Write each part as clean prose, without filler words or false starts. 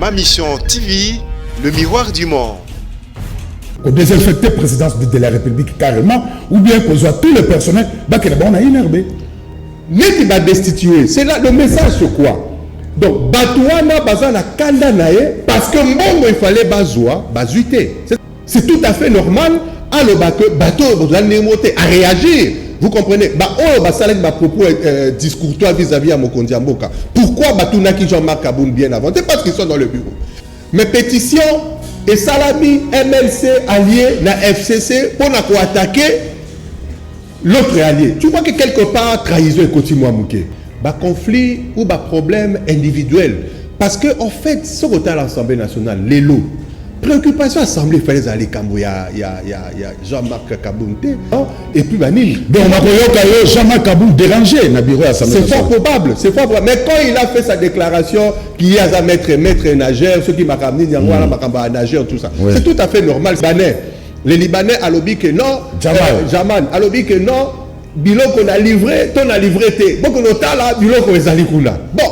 Ma Mission TV, le miroir du monde. Qu'on désinfecte la présidence de la République carrément, ou bien qu'on soit tout le personnel, on a énervé. Mais qui va destituer, c'est là le message sur quoi? Donc, Batouana Bazana Kandanae, parce que Mbongo il fallait Bazoua, Bazuité. C'est tout à fait normal à le bateau, à réagir. Vous comprenez? Propos discourtois vis-à-vis à Mokondi Amboka. Pourquoi Batounaki Jean-Marc Kaboun bien avant? C'est parce qu'ils sont dans le bureau. Mais pétition et Salami, MLC, allié, na FCC, pour attaquer l'autre allié. Tu vois que quelque part, trahison et continue à mouquer. Conflit ou problème individuel. Parce que, en fait, ce qu'on à l'Assemblée nationale, les lots, préoccupation assemblée, il fallait aller il y a Jean-Marc Kaboun et puis Banil. Donc on a Jean-Marc Kaboun dérangé dans le bureau assemblée. C'est fort probable, c'est fort probable. Mais quand il a fait sa déclaration qu'il y a un maître nageur, ceux qui m'ont ramené, nageur, tout ça, c'est tout à fait normal. Les Libanais à l'objet que non, Jaman à l'objet que non, biloko qu'on a livré, ton a livré, bon qu'on a là, biloko qu'on a livré. Bon.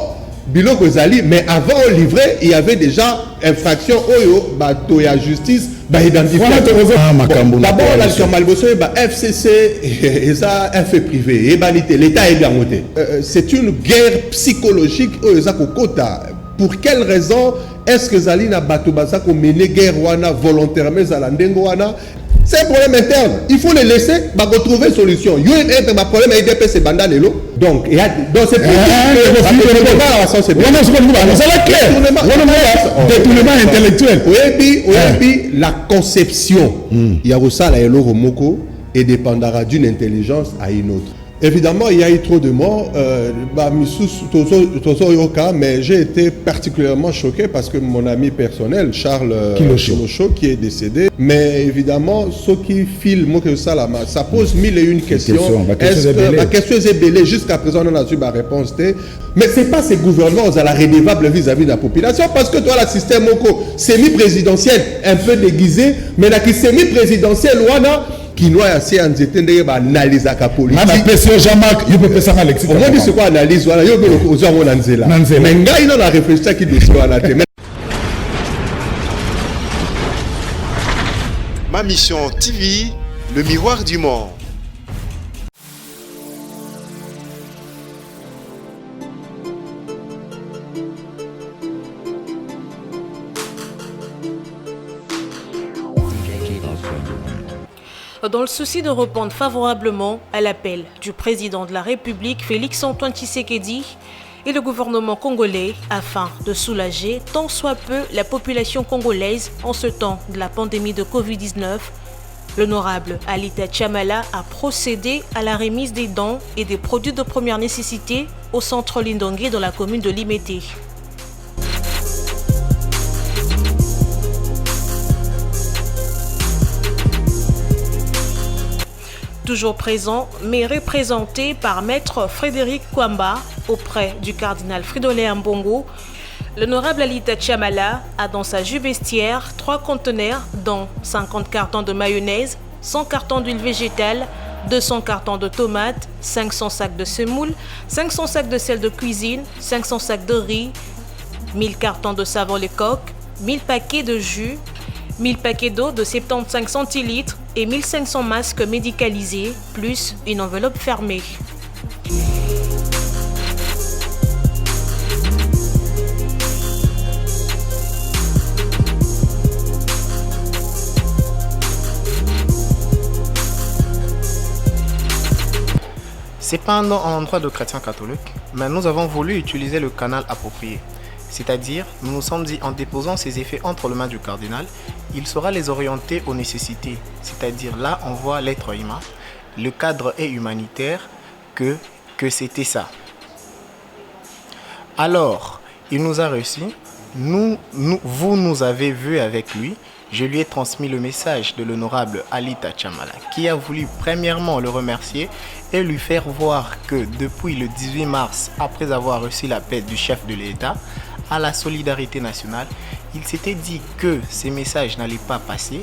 Biloko Zali, mais avant de livrer, il y avait déjà infraction oyo, bateau ya justice, identifié. D'abord, la FCC et ça, un fait privé, et l'État est bien monté. C'est une guerre psychologique, pour quelle raison est-ce que Zali n'a bateau basa qu'on mène guerre wana volontairement Zalandengo wana? C'est un problème interne. Il faut les laisser retrouver une solution. Il y a un problème avec DP, c'est Bandanelo. Donc, c'est pour détournement intellectuel. La conception, il y a aussi la Moko et dépendra d'une intelligence à une autre. Évidemment, il y a eu trop de morts, mais j'ai été particulièrement choqué parce que mon ami personnel, Charles Kilocho, qui est décédé, mais évidemment, ceux qui filment ça pose mille et une questions. La question est belle, jusqu'à présent, on a eu ma réponse. Mais ce n'est pas ces gouvernements qui sont redévables vis-à-vis de la population, parce que toi, le système semi-présidentiel, un peu déguisé, mais la semi-présidentielle, qui doit assez analyse la politique. Jean-Marc, il peut faire ça à l'extérieur. On va dire ce qu'on analyse, voilà, il y a mais il a réfléchi à qui doit se faire. Ma Mission TV, le miroir du monde. Dans le souci de répondre favorablement à l'appel du président de la République, Félix-Antoine Tshisekedi, et le gouvernement congolais afin de soulager tant soit peu la population congolaise en ce temps de la pandémie de Covid-19, l'honorable Alita Chamala a procédé à la remise des dons et des produits de première nécessité au centre Lindongué dans la commune de Limete. Toujours présent, mais représenté par Maître Frédéric Kwamba auprès du cardinal Fridolin Ambongo, l'honorable Alita Chamala a dans sa jupe vestiaire 3 conteneurs dont 50 cartons de mayonnaise, 100 cartons d'huile végétale, 200 cartons de tomates, 500 sacs de semoule, 500 sacs de sel de cuisine, 500 sacs de riz, 1000 cartons de savon Lecoq, 1000 paquets de jus, 1000 paquets d'eau de 75 centilitres et 1500 masques médicalisés, plus une enveloppe fermée. C'est pas un endroit de chrétiens catholiques, mais nous avons voulu utiliser le canal approprié. C'est-à-dire, nous nous sommes dit, en déposant ces effets entre les mains du cardinal, il saura les orienter aux nécessités. C'est-à-dire, là, on voit l'être humain. Le cadre est humanitaire, que c'était ça. Alors, il nous a reçus. Vous nous avez vus avec lui. Je lui ai transmis le message de l'honorable Alita Chamala, qui a voulu premièrement le remercier et lui faire voir que depuis le 18 mars, après avoir reçu l'appel du chef de l'État, à la solidarité nationale, il s'était dit que ces messages n'allaient pas passer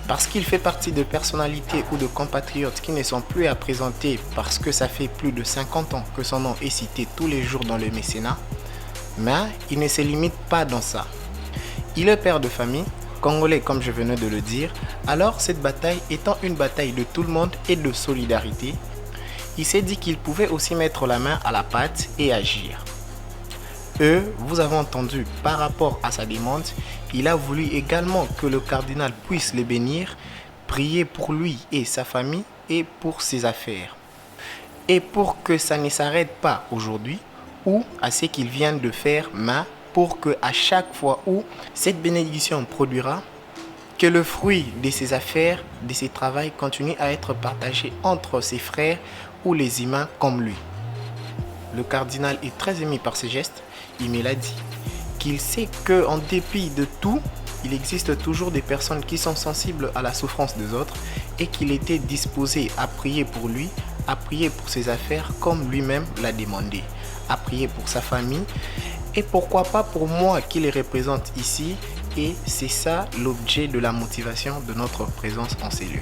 parce qu'il fait partie de personnalités ou de compatriotes qui ne sont plus à présenter parce que ça fait plus de 50 ans que son nom est cité tous les jours dans le mécénat. Mais il ne se limite pas dans ça. Il est père de famille, congolais comme je venais de le dire. Alors cette bataille étant une bataille de tout le monde et de solidarité, il s'est dit qu'il pouvait aussi mettre la main à la pâte et agir. Vous avez entendu par rapport à sa demande, il a voulu également que le cardinal puisse le bénir, prier pour lui et sa famille et pour ses affaires. Et pour que ça ne s'arrête pas aujourd'hui ou à ce qu'il vient de faire, mais pour que à chaque fois où cette bénédiction produira, que le fruit de ses affaires, de ses travaux continue à être partagé entre ses frères ou les humains comme lui. Le cardinal est très ému par ces gestes. Il me l'a dit, qu'il sait qu'en dépit de tout, il existe toujours des personnes qui sont sensibles à la souffrance des autres et qu'il était disposé à prier pour lui, à prier pour ses affaires comme lui-même l'a demandé, à prier pour sa famille et pourquoi pas pour moi qui les représente ici. Et c'est ça l'objet de la motivation de notre présence en ces lieux.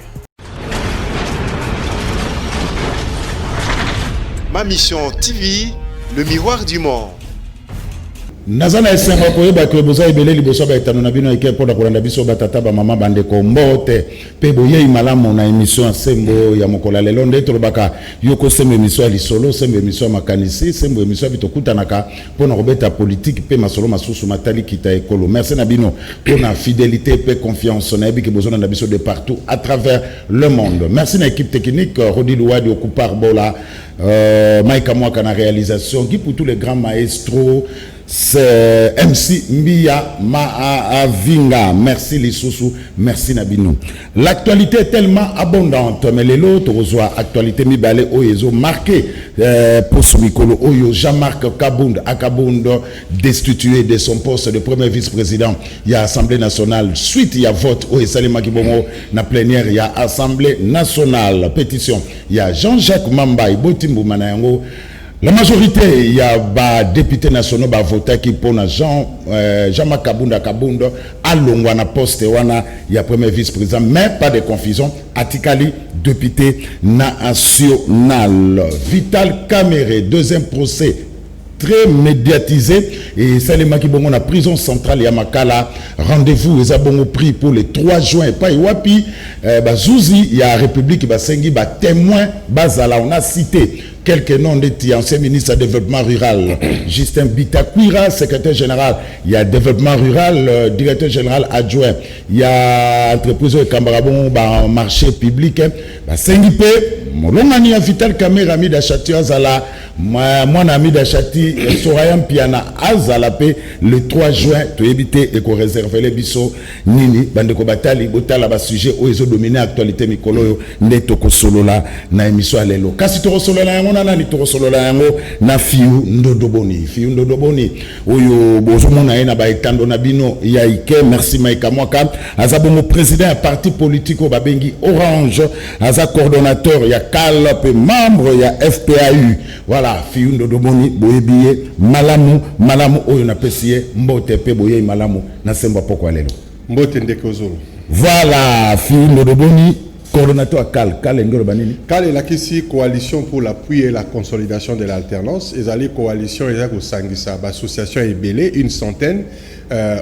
Ma mission TV, le miroir du monde. Nazana esenga koyeba ke boza ebele liboso ba etano na bino eke pona kolanda biso batata ba mama bande ko mbote pe boye malamu na émission sembo ya mokola lelo nde tolobaka yoko sembo émission lisolo sembo émission makanisi sembo émission bitokutanaka pona kobeta politique pe masolo masusu matali kita ekolo. Merci na bino pona fidélité pe confiance na ebi ke bozo na biso de partout à travers le monde. Merci na équipe technique Rodi Louadi Okupar Bola Maïka Mwaka na réalisation qui pour tous les grands maestros. C'est MC Mbia Maavinga. Merci les sous, merci Nabino. L'actualité est tellement abondante, mais les autres reçoivent actualité Mibale Oyezo marqué pour ce Mikolo Oyo Jean-Marc Kabound Akabound destitué de son poste de premier vice-président. Il y a Assemblée nationale. Suite, il y a vote au Salima Kibongo na plénière. Il y a Assemblée nationale. Pétition. Il y a Jean-Jacques Mamba Botimbu Manayango. La majorité, il y a des députés nationaux qui voté qui pour Jean-Marc Kabound à Longwana poste, il y a premier vice-président, mais pas de confusion. Atikali, député national. Vital Kamere, deuxième procès très médiatisé et Salema Kibongo na prison centrale ya Makala. Rendez-vous les abongo pris pour le 3 juin pas Iwapi Bazouzi il y a République Basengi ba témoin bazala on a cité quelques noms de ancien ministre du développement rural Justin Bitakwira secrétaire général, il y a développement rural directeur général adjoint, il y a entreprise de Cambarabon marché public Basengi pe molongani ya Vital Kamere ami d'Achati azala mon ami d'Achati Soraya Piana azalape le 3 juin to éviter et ko réserver les biso nini bandeko batali botala ba sujet o ezo dominer actualité mikolo neto ko solola na émission alelo kasi to solola yango na ni to solola yango na fiu ndodoboni oyo bozo mona ena ba etando na bino ya ike. Merci Maïka Mwaka azabongo président ya parti politique babengi Orange aza coordonnateur ya CAL pe membre ya FPAU. Voilà, fiundo domoni boyebiye malamu oyo na pesiye mbote pe boye malamu na semba poko lelo mbote ndekozolo. Voilà, fiundo domoni coordonnateur CAL ngoro banini CAL la kisi coalition pour l'appui et la consolidation de l'alternance et ali coalition et ko sangisa association ebele une centaine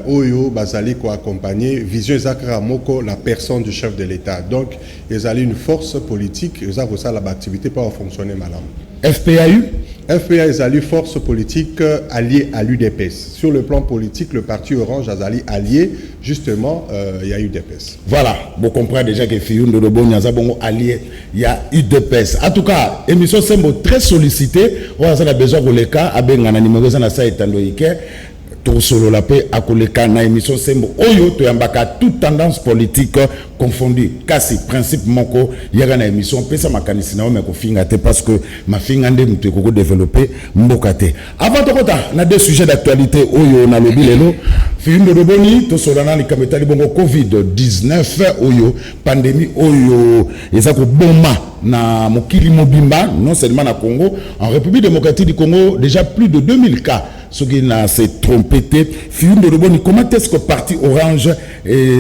Oyo bazali ko accompagner vision ezakra moko la personne du chef de l'État. Donc ezali une force politique ezako ça la activité pas fonctionner malam. FPA ezali force politique alliée à l'UDPS. Sur le plan politique, le parti Orange azali allié justement il y a UDPS. Voilà, vous comprenez déjà que Fiyundo de Boni azabongo allié il y a UDPS. En tout cas, émission Sembo très sollicitée. On a besoin de l'écart abengana numéro na sa etando ike. Tout solo la paix à koleka na émission Sembo Oyo to yambaka toute tendance politique confondue. Kasi principe moko yaga na émission pesa makanisi na ome ko finga te parce que ma finga ndé mutu ko développer mboka te. Avant de kota na deux sujets d'actualité Oyo na lobi lelo Fiyundo de Boni to solana ni kametali bongo Covid-19 Oyo pandémie Oyo ezako bomba na mokili mobimba non seulement na Congo, en République démocratique du Congo déjà plus de 2000 cas ce qui n'a s'est trompé. Comment est-ce que parti Orange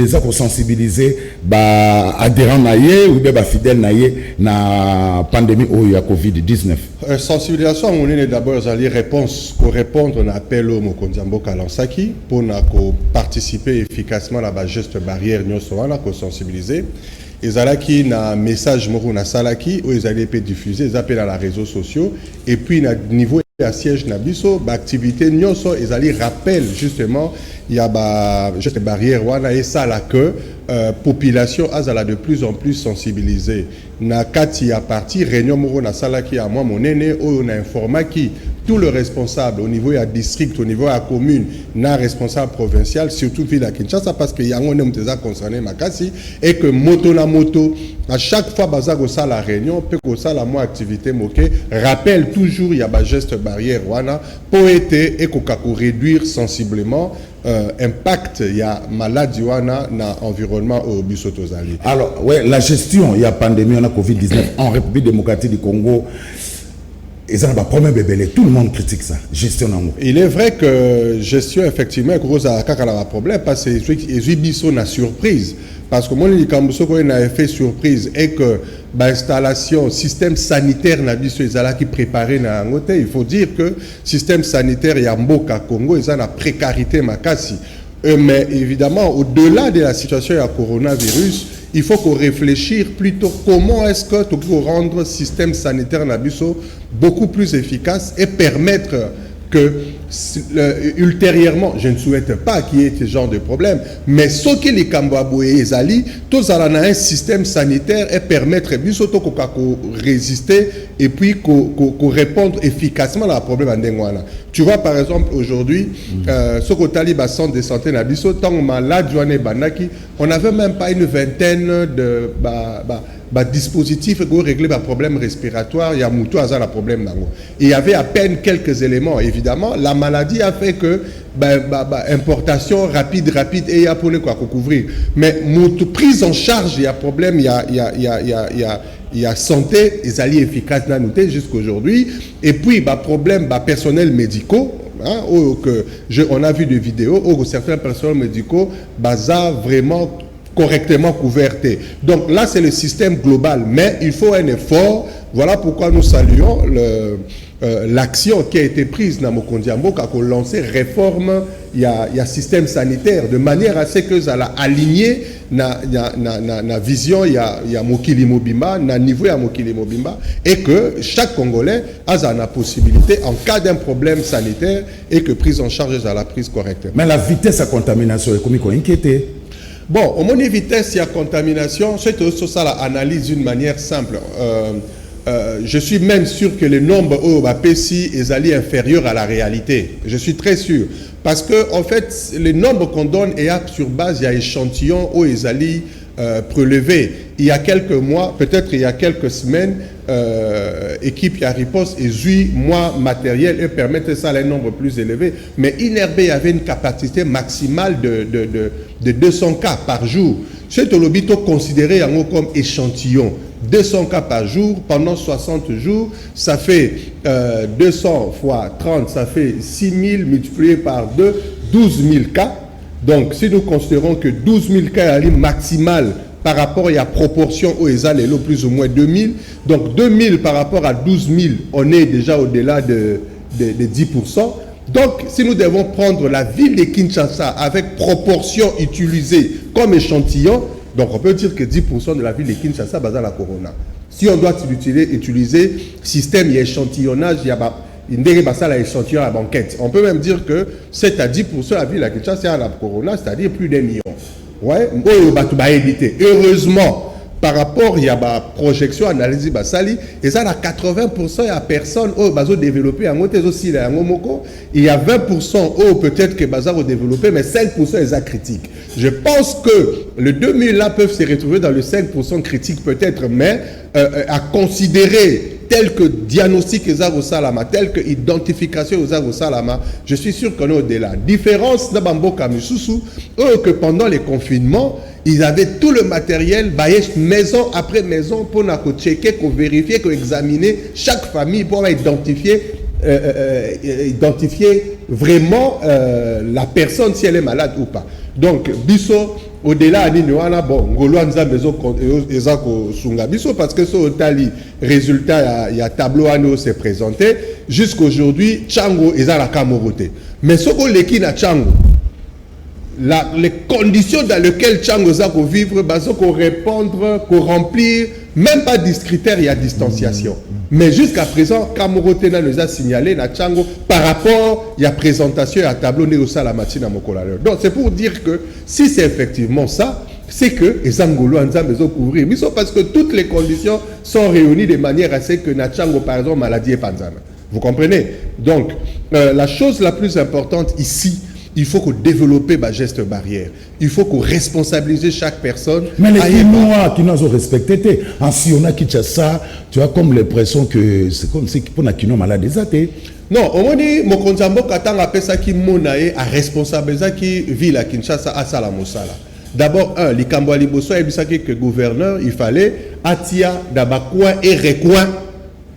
ça pour sensibiliser adhérents naïe ou bien fidèles naïe na pandémie ou ya Covid-19? Sensibilisation, on est d'abord à réponse pour répondre à l'appel au Mokondiambo Kalansaki pour participer efficacement à la geste barrière nous sommes pour sensibiliser. Ils allaient na message moro na salaki où ils allaient diffuser, ils appellent à la réseaux sociaux et puis na niveau à siège nabiso activité nyonso ils allaient rappel justement il y a juste barrière wana et ça la que population azala de plus en plus sensibilisée na kati à partir réunion moro na salaki à moi mon aîné on a informé qui tout le responsable au niveau à district au niveau à commune na responsable provincial surtout ville à Kinshasa parce que y a on est concerné makasi et que moto na moto à chaque fois bazago ça la réunion peut que ça la moi activité moqué rappelle toujours il y a ba geste barrière wana pour être et ko réduire sensiblement impact il y a maladie wana na environnement au Bissotozali. Alors ouais la gestion il y a pandémie on a Covid-19 en République démocratique du Congo. Et ça n'a pas problème bébé, tout le monde critique ça, gestion d'amour. Il est vrai que gestion effectivement gros a un problème parce que les biso na surprise parce que moi les cambuso qu'on a fait surprise et que l'installation système sanitaire na biso ezala qui préparé na ngote il faut dire que système sanitaire ya mboka Congo ils ont la précarité makasi. Mais évidemment au-delà de la situation du coronavirus il faut qu'on réfléchisse plutôt comment est-ce que tu peux rendre le système sanitaire nabiso beaucoup plus efficace et permettre que ultérieurement, je ne souhaite pas qu'il y ait ce genre de problème, mais ce que les Kambaboué et Zali, tous allons un système sanitaire et permettre de résister et puis qu'on répondre efficacement à la problème en Dengwana. Tu vois par exemple aujourd'hui, ce que Taliban centre de santé nabiso, tant malade on n'avait même pas une vingtaine de dispositifs pour régler les problèmes respiratoires, il y a mutu à problème nango. Il y avait à peine quelques éléments évidemment, la maladie a fait que importation rapide et il y a pour quoi couvrir. Mais prise en charge, il y a problème, il y a santé, ils allaient efficaces dans nous jusqu'à aujourd'hui et puis problème personnel médicaux. Hein, on a vu des vidéos où certains personnels médicaux vraiment correctement couvertés. Donc là, c'est le système global, mais il faut un effort. Voilà pourquoi nous saluons l'action qui a été prise dans Mokondiambo quand on lancé réforme il y a système sanitaire de manière à ce que ça l'a aligné na vision il y a Mokili Mobimba na niveau ya Mokili Mobimba et que chaque Congolais a la possibilité en cas d'un problème sanitaire et que prise en charge à la prise correctement. Mais la vitesse à contamination est comme inquiété. Bon, au moins vitesse il y a contamination, c'est aussi ça l'analyse d'une manière simple. Je suis même sûr que le nombre au PSI est allé inférieur à la réalité. Je suis très sûr. Parce que, en fait, le nombre qu'on donne est sur base, il y a échantillons où ils allaient prélever. Il y a quelques mois, peut-être il y a quelques semaines, équipe à riposte et 8 mois matériel et permettre ça à un nombre plus élevé. Mais INRB avait une capacité maximale de 200 cas par jour. C'est au lobito considéré comme échantillon. 200 cas par jour pendant 60 jours, ça fait 200 fois 30, ça fait 6 000 multiplié par 2, 12 000 cas. Donc, si nous considérons que 12 000 cas est maximal par rapport à la proportion où ils allaient plus ou moins 2000, donc 2000 par rapport à 12 000, on est déjà au-delà de 10%. Donc, si nous devons prendre la ville de Kinshasa avec proportion utilisée comme échantillon, donc on peut dire que 10% de la ville de Kinshasa base à la corona. Si on doit utiliser système échantillonnage, il y a une échantillon à la banquette. On peut même dire que c'est à 10% de la ville de Kinshasa à la corona, c'est-à-dire plus d'1 million. Ouais, heureusement, par rapport il y a une projection analyse basali et ça à 80% il y a personne au bazo développé en côté aussi là il y a 20% au peut-être que bazo développé mais 5% est critique. Je pense que les 2000 là peuvent se retrouver dans le 5% critique peut-être mais à considérer tel que diagnostic aux salama, tel que identification aux salama, je suis sûr qu'on est au-delà. Différence dans Bamboka Misusu, que pendant les confinements, ils avaient tout le matériel, maison après maison, pour checker, pour vérifier, pour examiner chaque famille, pour identifier identifier vraiment la personne si elle est malade ou pas. Donc biso au-delà de nous, bon, Ngolwanza maison ezako sunga biso parce que ce tali résultat il y a tableau à nous s'est présenté jusqu'aujourd'hui Tchango est à la Camoroté. Mais ce qu'on l'équipe à Tchango, les conditions dans lesquelles Tchango zako vivre, baso qu'on répondre, qu'on remplir, même pas 10 critères, il y a distanciation. Mais jusqu'à présent, Camoroté nous a signalé na Tchango par rapport il y a présentation à tableau né au Salamati na Mokola. Donc c'est pour dire que si c'est effectivement ça, c'est que les Angolo ensemble les couvrir. Mais parce que toutes les conditions sont réunies de manière à ce que na Tchango par exemple maladie est panzana. Vous comprenez? Donc la chose la plus importante ici, il faut qu'on développe des gestes barrières. Il faut qu'on responsabilise chaque personne. Mais les Kinois qui nous ont respecté, si on a Kinshasa, tu as comme l'impression que c'est comme si on a Kinois malade des athées. Non, on dit mon konzambo katanga pesa ki monae a responsabiliser qui vit à Kinshasa à Salamosala. D'abord les Kambo Liboso et bisaki que gouverneur il fallait atia d'abakwa et recoin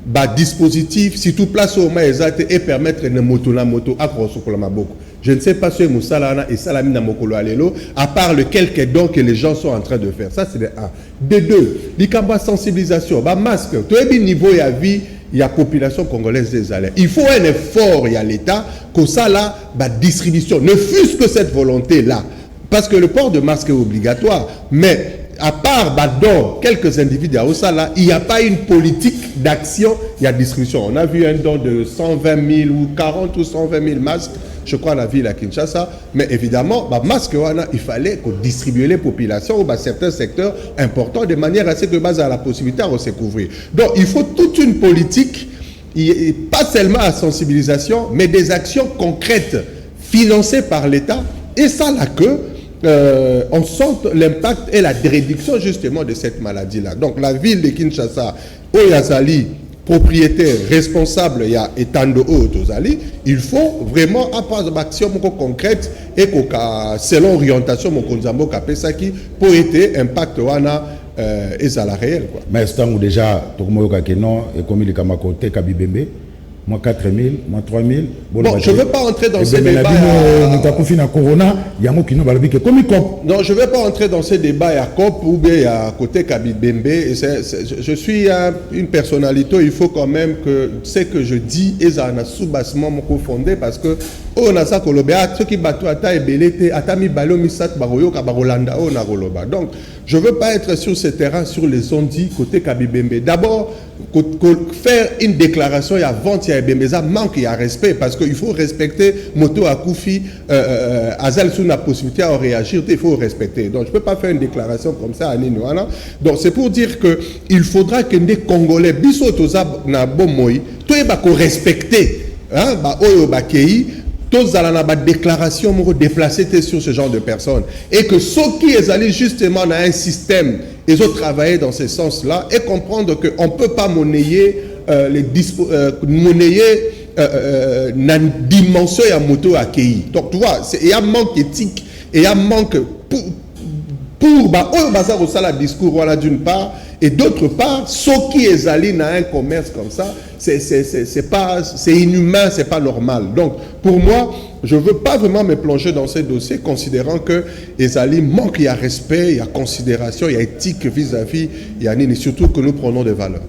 ba dispositif si tout place au moins et permettre une moto la moto à Krosokola Maboko. Je ne sais pas si Moussalana et Salamina Mokolo Alelo, à part le quelques dons que les gens sont en train de faire. Ça, c'est de 1. De 2, l'Ikamba sensibilisation, bah masque, tout est niveau il y a vie, il y a population congolaise des aléas. Il faut un effort, il y a l'État, que ça là, bah distribution, ne fût-ce que cette volonté-là. Parce que le port de masque est obligatoire, mais à part dans quelques individus à Osala, il n'y a pas une politique d'action, il y a distribution. On a vu un don de 120 000 ou 40 ou 120 000 masques, je crois, la ville à Kinshasa. Mais évidemment, masque, il fallait qu'on distribue les populations ou certains secteurs importants de manière à ce que base à la possibilité de se couvrir. Donc, il faut toute une politique, pas seulement à sensibilisation, mais des actions concrètes financées par l'État. Et ça, là, on sent l'impact et la réduction justement de cette maladie-là. Donc la ville de Kinshasa, Oyazali, propriétaire, responsable, il y a Etando Otozali, il faut vraiment avoir des actions concrètes et selon orientation, mon konzambo kapesaki pour être impact wana et ça la réel quoi. Mais c'est déjà Tokumoyo Kakeno et comme il est comme à côté Kabibembe. Moi 4 000, moi 3 000. Bon, je ne veux pas entrer dans ces débats. Non, je ne vais pas entrer dans ces débats à COP ou bien à côté Kabibembe. Je suis une personnalité, il faut quand même que ce que je dis est un sous-bassement fondé parce que on a ça ceux qui battent à Ebelete, Atami Balo Misat Baroyo Kabarolanda, on a Roloba. Donc, je ne veux pas être sur ce terrain, sur les ondits côté Kabibembe. D'abord, faire une déclaration et avant il y a Bembeza manque il y a respect parce qu'il faut respecter Moto Akoufi Azal sous la possibilité à réagir, il faut respecter. Donc je ne peux pas faire une déclaration comme ça à Ninouana. Donc c'est pour dire que il faudra que les Congolais bisotoza na bomoi tout est qu'on respecter hein ba oyo ba kei tous à la déclaration déplacée sur ce genre de personnes et que ceux qui est allés justement dans un système ils ont travaillé dans ce sens-là et comprendre qu'on ne peut pas monnayer la dimension à moto accueilli. Donc tu vois, il y a un manque éthique et il y a un manque pour la discours voilà, d'une part et d'autre part, ceux qui est allés dans un commerce comme ça, c'est inhumain, c'est pas normal. Donc pour moi, je ne veux pas vraiment me plonger dans ces dossiers, considérant que les alliés manquent, il y a respect, il y a considération, il y a éthique vis-à-vis, il y a et surtout que nous prenons des valeurs.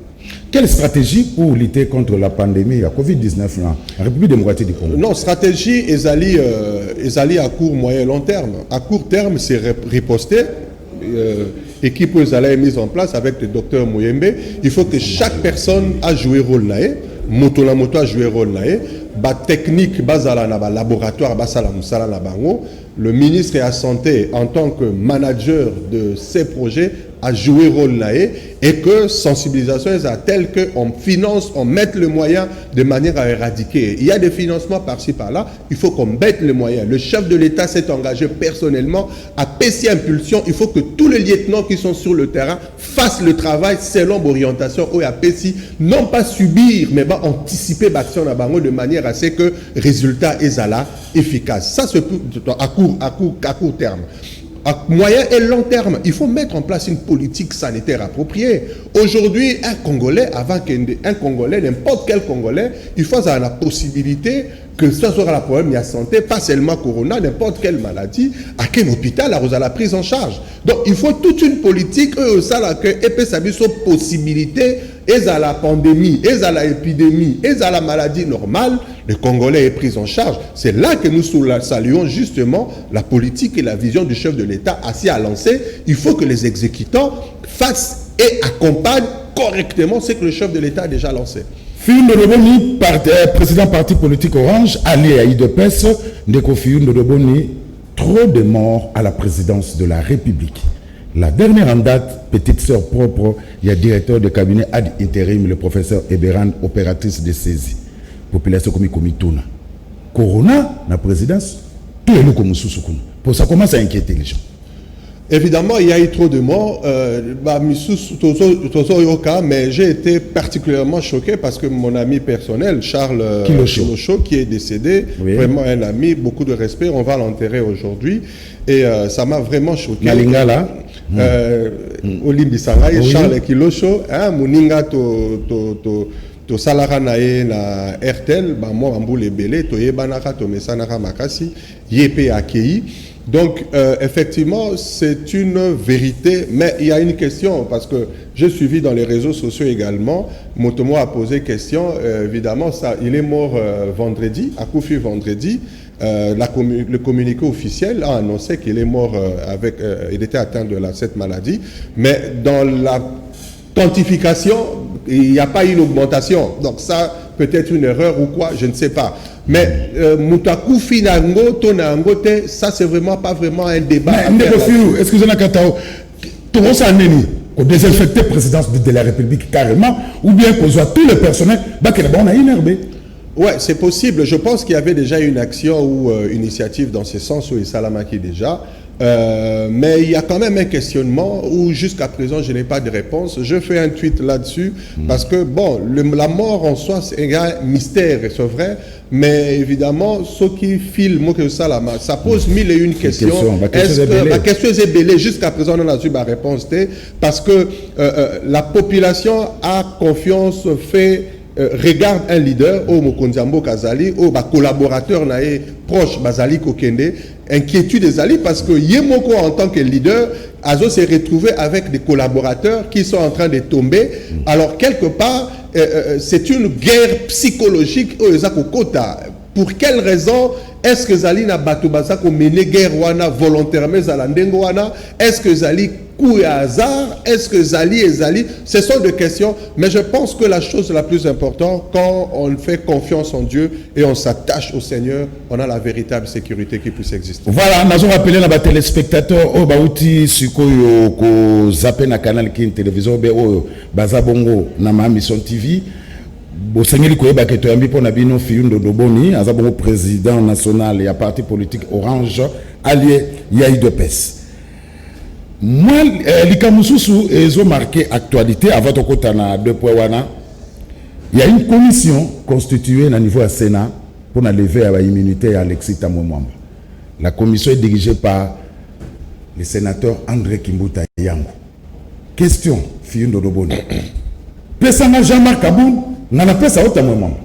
Quelle stratégie pour lutter contre la pandémie à Covid-19 là, en République démocratique du Congo? Non, stratégie, les alliés à court, moyen et long terme. À court terme, c'est riposter. Équipe aux alliés mise en place avec le docteur Mouyembe. Il faut que chaque personne a joué rôle là. Moto la moto a joué rôle là. Ba technique basala na ba laboratoire basala musala na bango. Le ministre de la Santé en tant que manager de ces projets a joué rôle là et que sensibilisation est à telle qu'on finance, on mette le moyen de manière à éradiquer. Il y a des financements par-ci par-là, il faut qu'on mette le moyen. Le chef de l'État s'est engagé personnellement à passer impulsion. Il faut que tous les lieutenants qui sont sur le terrain fassent le travail selon l'orientation au APC, non pas subir, mais anticiper l'action de manière à ce que le résultat est efficace. Ça, c'est à court terme. à moyen et long terme. Il faut mettre en place une politique sanitaire appropriée. Aujourd'hui, un Congolais, n'importe quel Congolais, il faut avoir la possibilité que ça soit la problème de la santé, pas seulement Corona, n'importe quelle maladie, à quel hôpital à la prise en charge. Donc, il faut toute une politique, ça, que possibilité, et à la pandémie, et à l'épidémie, et à la maladie normale, le Congolais est pris en charge. C'est là que nous saluons justement la politique et la vision du chef de l'État assis à lancer. Il faut que les exécutants fassent et accompagnent correctement ce que le chef de l'État a déjà lancé. Fiyundo Doboni, président parti politique Orange, allié à IDPS, Ndeko Fiyundo Doboni, trop de morts à la présidence de la République. La dernière en date, petite sœur propre, il y a directeur de cabinet ad intérim, le professeur Eberan, opératrice de saisie. Population comme Komituna. Corona, la présidence, tout est nous comme Soussoukoun. Pour ça commence à inquiéter les gens. Évidemment, il y a eu trop de morts, mais j'ai été particulièrement choqué parce que mon ami personnel, Charles Kilosho, qui est décédé, oui. Vraiment un ami, beaucoup de respect, on va l'enterrer aujourd'hui. Et ça m'a vraiment choqué. Malingala Olimbi Sangai, Charles Kilosho, Mouninga to salara na RTL, moi Amboule Belé, to yebanaka to mesanaka makasi, yepe akei. Donc, effectivement, c'est une vérité, mais il y a une question, parce que j'ai suivi dans les réseaux sociaux également, Motomo a posé question, évidemment, ça, il est mort vendredi, à Koufi vendredi, le communiqué officiel a annoncé qu'il est mort il était atteint de cette maladie, mais dans la quantification, il n'y a pas eu d'augmentation, donc ça, peut-être une erreur ou quoi, je ne sais pas. Mais Moutakou Finango, Tonango, ça c'est vraiment pas vraiment un débat. Excusez-moi, Katao, tout ça qu'on désinfecte la présidence de la République carrément, ou bien qu'on soit tout le personnel, on a inherbé. Ouais, c'est possible. Je pense qu'il y avait déjà une action ou initiative dans ce sens où Salamaki déjà. Mais il y a quand même un questionnement où jusqu'à présent je n'ai pas de réponse. Je fais un tweet là-dessus parce que bon, la mort en soi c'est un mystère, c'est vrai, mais évidemment ceux qui filment ça pose mille et une questions. Est-ce que la question est belle jusqu'à présent on a eu ma réponse parce que la population a confiance regarde un leader au Mokondiambo Kazali au collaborateur naé proche Bazali Kokende, inquiétude des alliés parce que Yemoko en tant que leader Azo s'est retrouvé avec des collaborateurs qui sont en train de tomber. Alors quelque part c'est une guerre psychologique au Ezakokota. Pour quelle raison est-ce que Zali na Batobaza ko mené guerre wana volontairement Zalandengo wana? Est-ce que Zali coup et hasard? Est-ce que Zali et Zali? Ce sont des questions, mais je pense que la chose la plus importante, quand on fait confiance en Dieu et on s'attache au Seigneur, on a la véritable sécurité qui puisse exister. Voilà, nous avons rappelé les téléspectateurs au Baouti Sukoyo ko zappé na canal qui télévision be o Bazabongo na ma mission TV. Bosengeli koyeba ke toyambi pona bino Fiyundo Doboni azabongo président national et à parti politique Orange allié ya IDPS. Moi likamususu ezo marqué actualité avant de kotana deux points wana. Il y a une commission constituée au niveau du Sénat pour lever à l'immunité à Alexis Tamomwamba. La commission est dirigée par le sénateur André Kimbuta Yango. Question Fiyundo Doboni. Pesanga Jean-Marc Aboun n'a pas ça au Tamomwamba.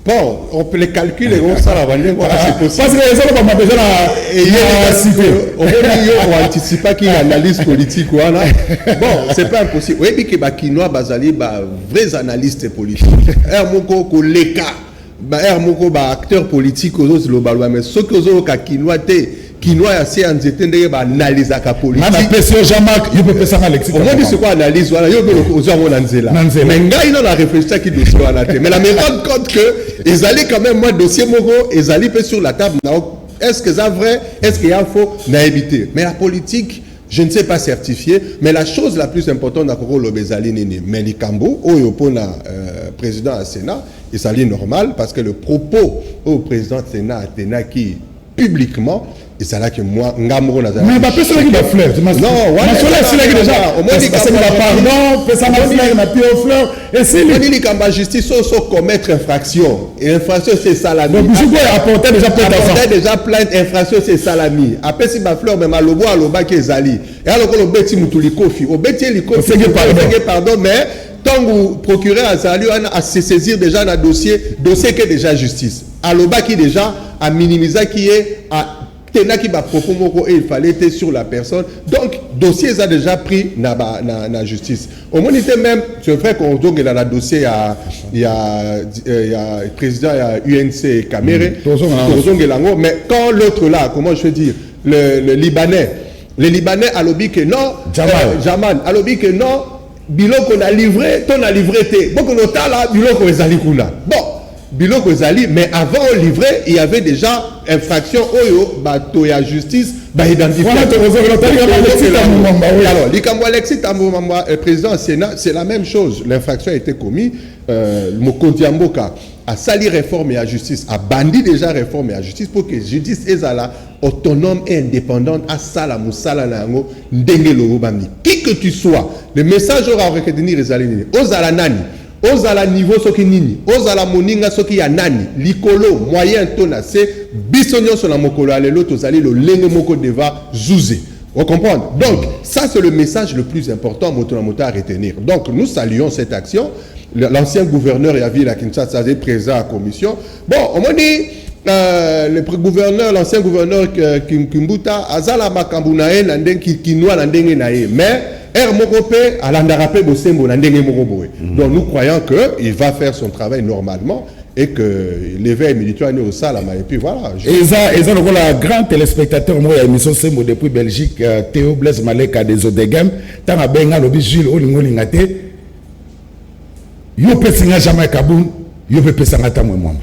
Bon, on peut les calculer, on s'en va c'est possible. Parce que les autres, on a déjà on anticipe qu'il y a une analyse politique. Bon, c'est pas impossible. Oui, mais que Bakinois, Bazali, vrais analystes politiques. Hermoko, Leka, Hermoko, acteur politique, aux autres, mais ceux qui ont Kinois, Kinois assez en étendue analyse à la politique. Madame Jean-Marc, il peut faire ça Alexis. On dit c'est quoi analyse voilà, il y a mais gars il a réfléchi à qui dossier à la tête. Mais la me rend compte que ils allaient quand même moi dossier Moro, ils allaient sur la table. Est-ce que c'est vrai? Est-ce qu'il y a faux? N'a évité. Mais la politique, je ne sais pas certifier, mais la chose la plus importante d'accord le Bezali Nini Melikambo au Yopona président du Sénat, et ça est normal parce que le propos au président du Sénat Atena qui publiquement. Et c'est là que moi, Ngamoro n'a mais pas personne qui va fleur. Non, ouais, c'est là déjà. Au moins, il pardon, personne n'a fleur, n'a plus au fleur. Et c'est lui. Il dit qu'en justice, sans commettre infraction. Et infraction, c'est salami. Donc, je peux apporter déjà plainte. Apporter déjà plainte, infraction, c'est salami. Après, si ma fleur, même à l'obo, à l'oba, qui est zali. Et alors, le bêti, moutouli kofi. Au bêti, il kofi. Pardon, mais tant que vous procurez à Zali, à se saisir déjà dans le dossier qui est déjà justice. À l'oba, qui déjà a minimisé, qui est à qui va et il fallait être sur la personne. Donc, dossier a déjà pris la justice. Au moins, même, c'est vrai qu'on donne dans le dossier, il y a le président, il y a UNC Caméré, mais quand l'autre là, comment je veux dire, le Libanais a lobby que non, Jaman a lobby que non, biloko qu'on a livré, ton a livré, beaucoup de temps là, biloko qu'on a livré. Bon. Biloko Zali, mais avant au livret, il y avait déjà infraction oyo, bato ya justice, identifié. Alors, Likambo Alexis Tambomamba, président du Sénat, c'est la même chose. L'infraction a été commise. Mokondi Amboka a sali réforme et à justice, a bandi déjà réforme et à justice pour que la justice soit autonome et indépendante à Sala Moussala Nango, Ndenge Lorobami. Qui que tu sois, le message aura retenir les alénés. Ozala Nani. Ozala niveau soki nini, ozala moninga soki ya nani, likolo moyen tona c'est bisonyo sur la mokolo alelo tozali le lenge moko deva zouze. Vous comprenez? Donc ça c'est le message le plus important à retenir. Donc nous saluons cette action. L'ancien gouverneur Yavi la Kinshasa est présent à la commission. Bon, on m'a dit le gouverneur, l'ancien gouverneur Kimbuta azala makambunae nanden kinwa nandenge nae, mais donc nous croyons qu'il va faire son travail normalement et que l'éveil militaire est au Salama. Et puis voilà. Et ça, le grand téléspectateur, moi, l'émission Sembo depuis Belgique, Théo Blaise Maleka des Odegem, tant à Benga, le Gilles Olingolingate, yo pesinga jamais Kaboun, yo pesanga tamouemouama.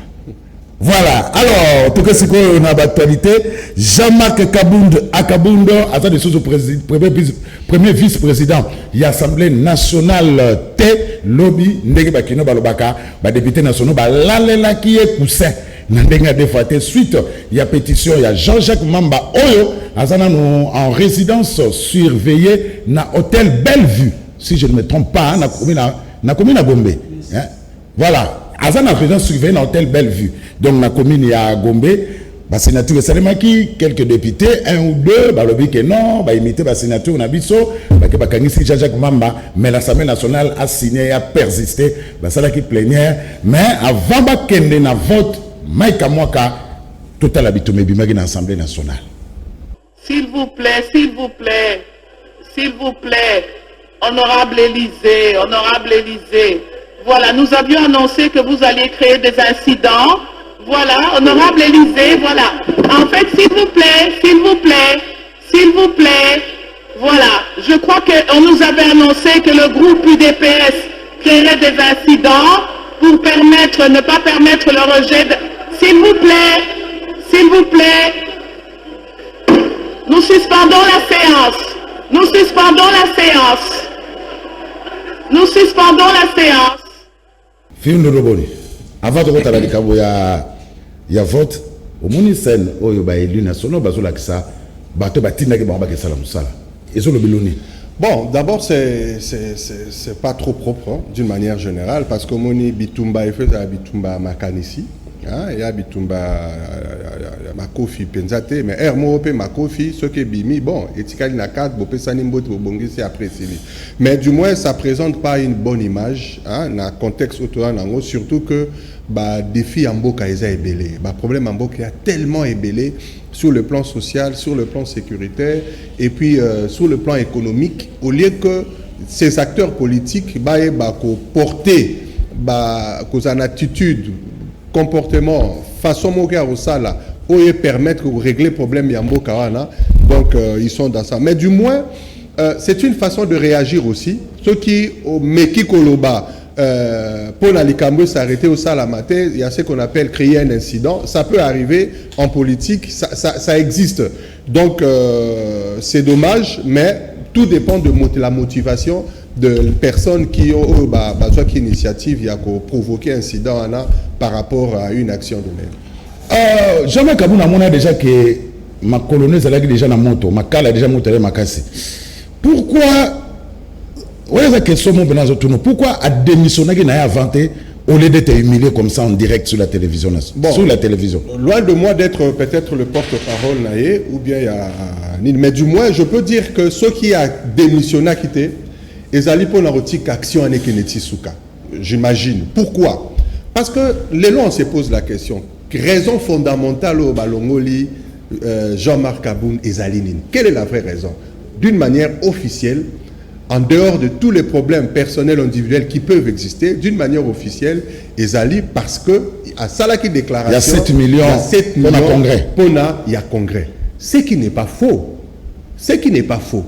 Voilà, alors, tout ce qu'on a d'actualité, Jean-Marc Akabundo, attendez, sous le premier vice-président de l'Assemblée nationale T, lobby, Ndege Bakino Balobaka, député national, Lalela qui est poussé, Nandenga défaté. Suite, il y a pétition, il y a Jean-Jacques Mamba Oyo, en résidence surveillée, dans l'hôtel Bellevue, si je ne me trompe pas, na commune à Gombe. Voilà. Azan a président surveillé dans l'hôtel Bellevue. Donc, la commune à Gombe, la sénature qui quelques députés, un ou deux, le que non, imiter la sénature, on a biso, Jean-Jacques Mamba, mais l'Assemblée nationale a signé, a persisté, ça qui plénière, mais avant qu'il y ait un vote, Maïka Mwaka, total habitumé, bimagi dans l'Assemblée nationale. S'il vous plaît, s'il vous plaît, s'il vous plaît, honorable Élysée, voilà, nous avions annoncé que vous alliez créer des incidents. Voilà, honorable Élysée, voilà. En fait, s'il vous plaît, voilà. Je crois qu'on nous avait annoncé que le groupe UDPS créerait des incidents pour ne pas permettre le rejet de... S'il vous plaît, nous suspendons la séance. Film de Roboni. Avant de voter à la il y a vote. Au Monicen, où il y a élu national, il y a ça. Bateau Batina qui va faire ça. Et sur le Biloni. Bon, d'abord, c'est pas trop propre, hein, d'une manière générale, parce que Moni Bitumba, il fait Bitumba Makanisi. Il y a Bitumba Makofi Penzate, mais Hermope Makofi, ce qui est Bimi, bon, et Tikali Nakat, Bopesanimbo, Bobongi, c'est apprécié. Mais du moins, ça ne présente pas une bonne image, dans le contexte autour d'Ango, surtout que défi en Boka est belé. Problème en Boka est tellement ébélé sur le plan social, sur le plan sécuritaire, et puis sur le plan économique, au lieu que ces acteurs politiques porter une attitude, comportement, façon moka au sala, où ils permettent de régler le problème Yambo Kawana. Donc, ils sont dans ça. Mais du moins, c'est une façon de réagir aussi. Ceux qui, au Meki Koloba, pour l'Alikambo s'arrêter au Salamate, il y a ce qu'on appelle créer un incident. Ça peut arriver en politique, ça existe. Donc, c'est dommage, mais tout dépend de la motivation de personnes qui ont besoin d'initiative, il y a provoqué un incident par rapport à une action de même. Jamais Kaboun a déjà que ma colonneuse a déjà na moto, ma cale a déjà monté ma casse. Pourquoi pourquoi a démissionné qu'il n'a inventé au lieu d'être humilié comme ça en direct sur la télévision? Sur la télévision. Loin de moi d'être peut-être le porte-parole naïe, ou bien il y a... Mais du moins, je peux dire que ceux qui ont démissionné à quitter, ils allaient pour la rotique action à Nekeneti Souka. J'imagine. Pourquoi? Parce que les lois, on se pose la question. Raison fondamentale au Balongoli, Jean-Marc Kaboun et Zalinine. Quelle est la vraie raison? D'une manière officielle, en dehors de tous les problèmes personnels individuels qui peuvent exister, d'une manière officielle, Ezali, parce que à Salaki déclaration, il y a 7 millions, il y a 7 millions pour le congrès. Il y a congrès. Ce qui n'est pas faux. Ce qui n'est pas faux.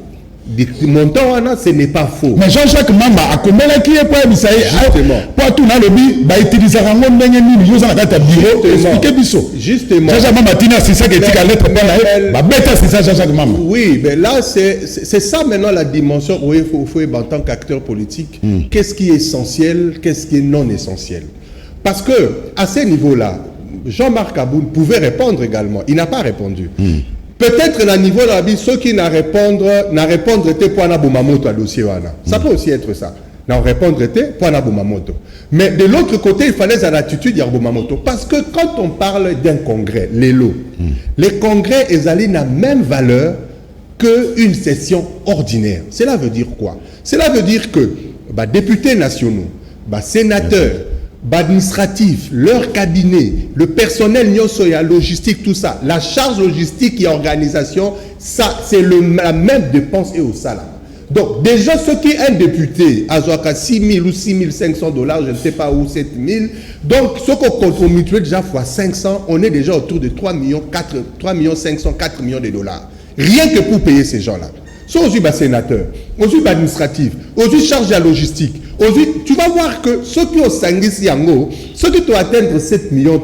Montant, ce n'est pas faux. Mais Jean-Jacques Mamba a combien là qui est pour justement. Pour tout dans le but, bah utiliser un monde n'engagé ni nous en a ta bureau expliquer biso. Justement. Jean-Jacques Mamba tina c'est ça qui est la lettre pour la bah bête c'est ça Jean-Jacques Mamba. Oui, mais là c'est ça maintenant la dimension où il faut en tant qu'acteur politique, qu'est-ce qui est essentiel, qu'est-ce qui est non essentiel. Parce que à ce niveau-là, Jean-Marc Kaboun pouvait répondre également, il n'a pas répondu. Peut-être à niveau de la vie, ceux qui n'a répondre était pour un Bumamoto à dossier. Ça peut aussi être ça. N'a répondre était pour un Bumamoto. Mais de l'autre côté, il fallait une attitude de Bumamoto. Parce que quand on parle d'un congrès, les congrès, ils allaient la même valeur qu'une session ordinaire. Cela veut dire quoi? Cela veut dire que députés nationaux, sénateurs, administratif, leur cabinet, le personnel, la logistique, tout ça, la charge logistique et organisation, ça, c'est la même dépense et au salaire. Donc, déjà, ce qui est un député, à 6 000 ou 6 500 $, je ne sais pas où, 7 000. Donc, ce qu'on compte mutuel déjà fois 500, on est déjà autour de 3 500, 4 millions de dollars. Rien que pour payer ces gens-là. Soit aux sénateurs, aux administratifs, aux charges de la logistique. Tu vas voir que ceux qui ont 5 yango, ceux qui doivent atteindre 7 millions,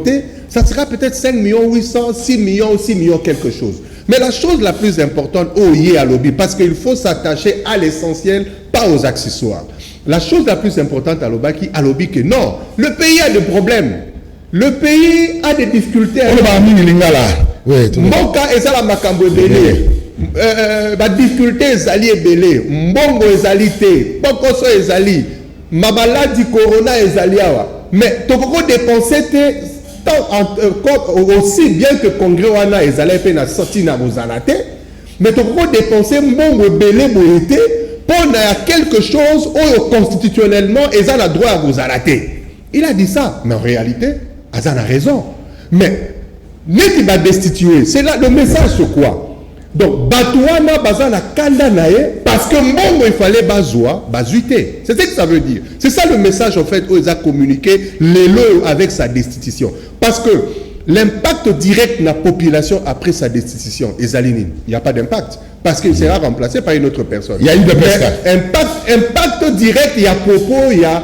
ça sera peut-être 5 800 000, 6 millions ou 6 millions quelque chose. Mais la chose la plus importante, à lobby, parce qu'il faut s'attacher à l'essentiel, pas aux accessoires. La chose la plus importante à lobby, que non, le pays a des problèmes. Le pays a des difficultés. Mon cas, et ça la makambo belé. Difficulté ezali ebele, mbongo ezali te, pokoso ezali, mabaladi corona ezali awa. Mais tokoko dépenser aussi bien que congrès wana ezali pe na sorti na bozala te, mais tokoko dépenser mbongo ebele boyete pour na quelque chose oyo constitutionnellement ezali droit à bozala te. Il a dit ça, mais en réalité, Azan a raison. Mais n'est-il pas destitué? C'est là le message sur quoi? Donc, Batouana Bazana Kanda Nae, parce que Mbongo il fallait Bazoua, Bazuité. C'est ce que ça veut dire. C'est ça le message en fait où ils ont communiqué les lois avec sa destitution. Parce que l'impact direct de la population après sa destitution, il n'y a pas d'impact. Parce qu'il sera remplacé par une autre personne. Il y a une impact direct, il y a propos, il y a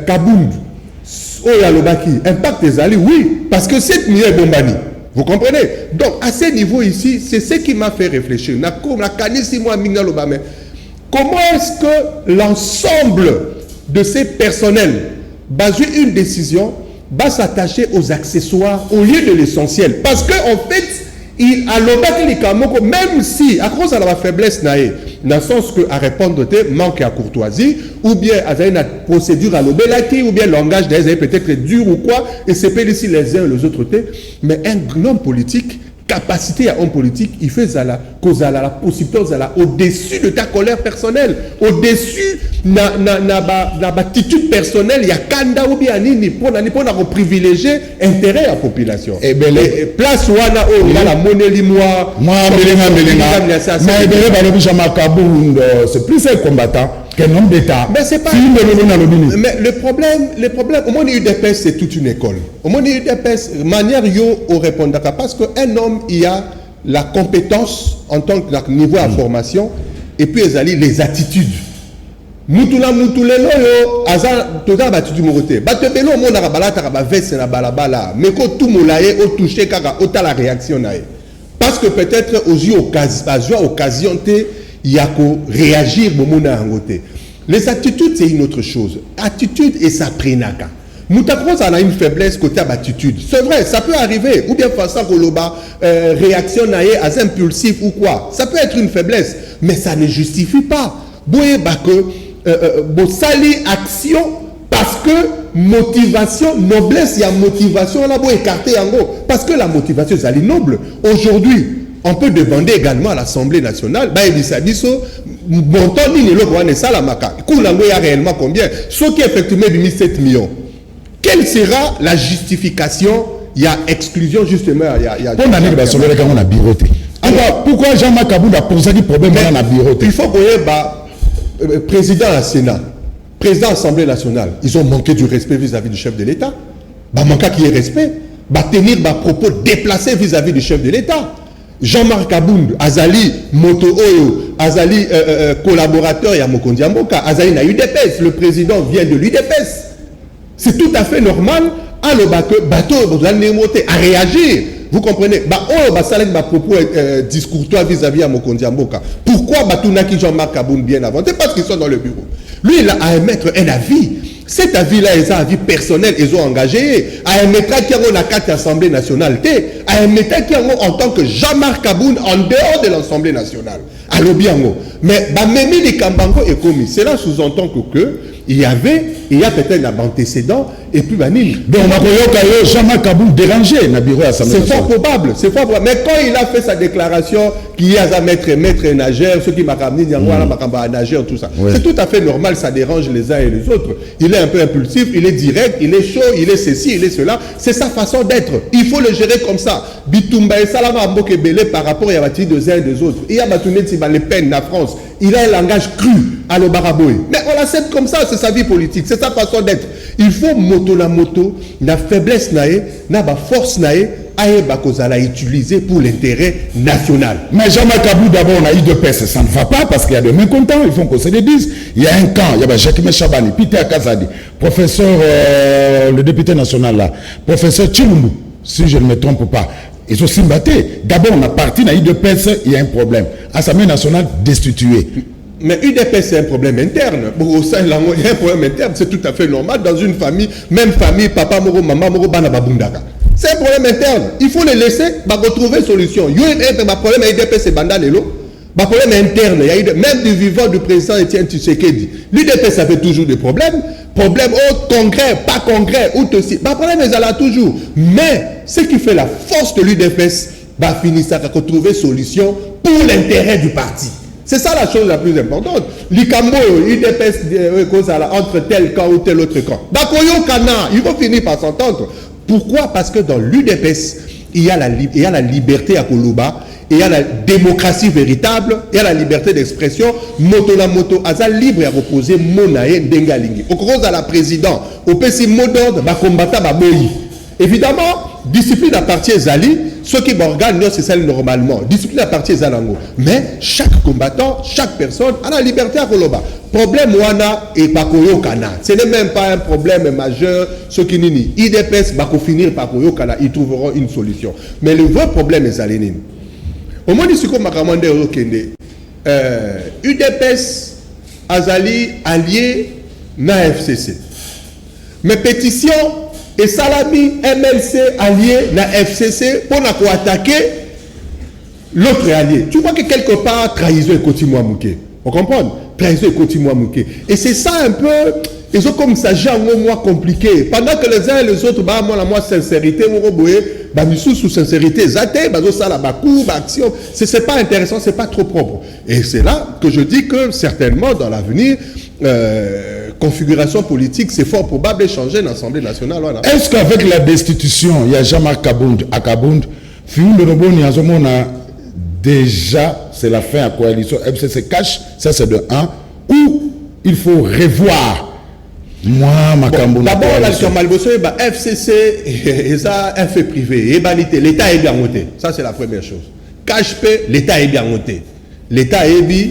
Kabound. Oh, il y a Lobaki. Impact des alliés, oui. Parce que cette million est bombani. Vous comprenez? Donc, à ce niveau ici, c'est ce qui m'a fait réfléchir. Comment est-ce que l'ensemble de ces personnels, basé une décision, va s'attacher aux accessoires au lieu de l'essentiel? Parce qu'en fait, même si, à cause de la faiblesse, dans le sens que à répondre, manque à courtoisie, ou bien avec une procédure à l'obélaki, ou bien le langage des peut-être dur ou quoi, et c'est pas ici les uns et les autres, mais un homme politique, capacité à homme politique, il fait la possibilité au-dessus de ta colère personnelle, au-dessus de l'attitude personnelle, il y a kanda ou bien nini pour privilégier intérêt à la population. Et place où on a la monnaie limoire, c'est plus un combattant qu'un homme d'État. Mais c'est pas. Mais le problème, au moins UDPS, c'est toute une école. Au moins UDPS, manière yo au répondre parce qu'un homme, il a la compétence en tant que niveau à formation et puis les attitudes. Mutula mutulelo yo aza toza battu moroté. Batebelo mo na bala ta ba veste na balabala. Mais ko tout molaye au toucher kaka ota la réaction nae. Parce que peut-être aux occasion te yako réagir momona angote. Les attitudes c'est une autre chose. Attitude et ça prenaka. Moutakros a une faiblesse côté attitude. C'est vrai, ça peut arriver. Ou bien façon Koloba réaction à impulsif ou quoi. Ça peut être une faiblesse, mais ça ne justifie pas. Boye que sali action parce que motivation, noblesse, il y a motivation là pour écarter en gros. Parce que la motivation, c'est noble. Aujourd'hui, on peut demander également à l'Assemblée nationale, montant il y a réellement combien? Ce qui est effectivement 7 millions. Quelle sera la justification? Il y a exclusion justement. Pourquoi Jean-Marc Kabound a posé des problèmes dans la bureauté? Il faut que le président du Sénat, président de l'Assemblée nationale, ils ont manqué du respect vis-à-vis du chef de l'État. Manquer qui est respect, tenir des propos déplacés vis-à-vis du chef de l'État. Jean-Marc Kabound, Azali, Moto Oyo, Azali, collaborateur, il y a Mokondi Amboka, Azali na UDPS, le président vient de l'UDPS. C'est tout à fait normal à le bateau, à réagir. Vous comprenez? Propos discourtois vis-à-vis à Mokondi Amboka. Pourquoi Batunaki Jean-Marc Kabound bien avant? C'est parce qu'ils sont dans le bureau. Lui, il a à émettre un avis. Cet avis-là, ils ont un avis personnel, ils ont engagé. À émettre qui ont la carte Assemblée nationale, à émettre qui ont en tant que Jean-Marc Kabound en dehors de l'Assemblée nationale. À l'Obiango. Mais même les Kambango est commis. Cela sous-entend que il y a peut-être un antécédent et puis Banine. Donc Jean-Marc Kabound dérangé dans le bureau Assemblée nationale. C'est fort probable, c'est fort probable. Mais quand il a fait sa déclaration qu'il y a un maître nageur, ceux qui m'a ramené nageur, tout ça. Oui. C'est tout à fait normal, ça dérange les uns et les autres. Il est un peu impulsif, il est direct, il est chaud, il est ceci, il est cela. C'est sa façon d'être. Il faut le gérer comme ça. Bitumba et Salama Mbokebele par rapport à Yabati des uns et des autres. Il y a les peines en France. Il a un langage cru à l'Obaraboy. Mais on l'accepte comme ça, c'est sa vie politique, c'est sa façon d'être. Il faut la faiblesse la force à utiliser pour l'intérêt national. Mais Jean-Marc Kabound, d'abord, on a eu 2 PES, ça ne va pas parce qu'il y a de mécontents, il faut qu'on se le dise. Il y a un camp, il y a Jacques Chabani, Peter Kazadi, professeur, le député national là, professeur Chilumbu, si je ne me trompe pas. Ils ont simbaté. D'abord, on a parti, on a eu 2 PES, il y a un problème. Assemblée nationale destituée. Mais UDP, c'est un problème interne. Au sein de il y a un problème interne, c'est tout à fait normal. Dans une famille, même famille, papa, moro, maman, moro, bana, babundaka. C'est un problème interne. Il faut les laisser, retrouver une solution. Il y a un problème avec UDP, c'est bandalelo. Le problème interne, il y a eu même du vivant du président Etienne Tshisekedi. L'UDP, ça fait toujours des problèmes. Problème au congrès, pas congrès, ou aussi. Le problème, il y a toujours. Mais ce qui fait la force de l'UDPS, finir ça, retrouver solution pour l'intérêt du parti. C'est ça la chose la plus importante. L'ICAMBO, UDPS, entre tel camp ou tel autre camp. Bakoyo Kana, ils vont finir par s'entendre. Pourquoi? Parce que dans l'UDPS, il y a la liberté à Koloba, il y a la démocratie véritable, il y a la liberté d'expression. Moto la moto, aza libre à reposer Monae Dengalingi. Au cause à la présidente, au PC Modord, combattant Baboyi. Évidemment, discipline appartient Zali, ceux qui m'organent, c'est celle normalement. Discipline appartient Zalango. Mais chaque combattant, chaque personne a la liberté à Koloba. Problème Wana et Bakoyo Kana. Ce n'est même pas un problème majeur. Ceux qui nini. IDPS, Bako finir par Koyo Kana, ils trouveront une solution. Mais le vrai problème est Zalinine. Au moins, ici, comme Makamande Rokende, UDPS, Azali, allié, na FCC. Mes pétitions, et Salami, MLC, allié, na FCC, pour attaquer l'autre allié. Tu vois que quelque part, trahison et continue à mouquer. Vous comprenez? Trahison et continue à mouquer. Et c'est ça un peu, ils ont comme ça, j'ai un mot compliqué. Pendant que les uns et les autres, moi, sincérité, sous sincérité, action, c'est pas intéressant, c'est pas trop propre. Et c'est là que je dis que certainement dans l'avenir, configuration politique, c'est fort probable de changer l'Assemblée nationale. Voilà. Est-ce qu'avec la destitution, il y a Jean-Marc Kabound à Kabound, déjà, c'est la fin à coalition FCC cash, ça c'est de 1, ou il faut revoir. Moi, d'abord, la FCC, c'est un fait privé. L'État est bien monté. Ça, c'est la première chose. KHP, l'État est bien monté. L'État est bien,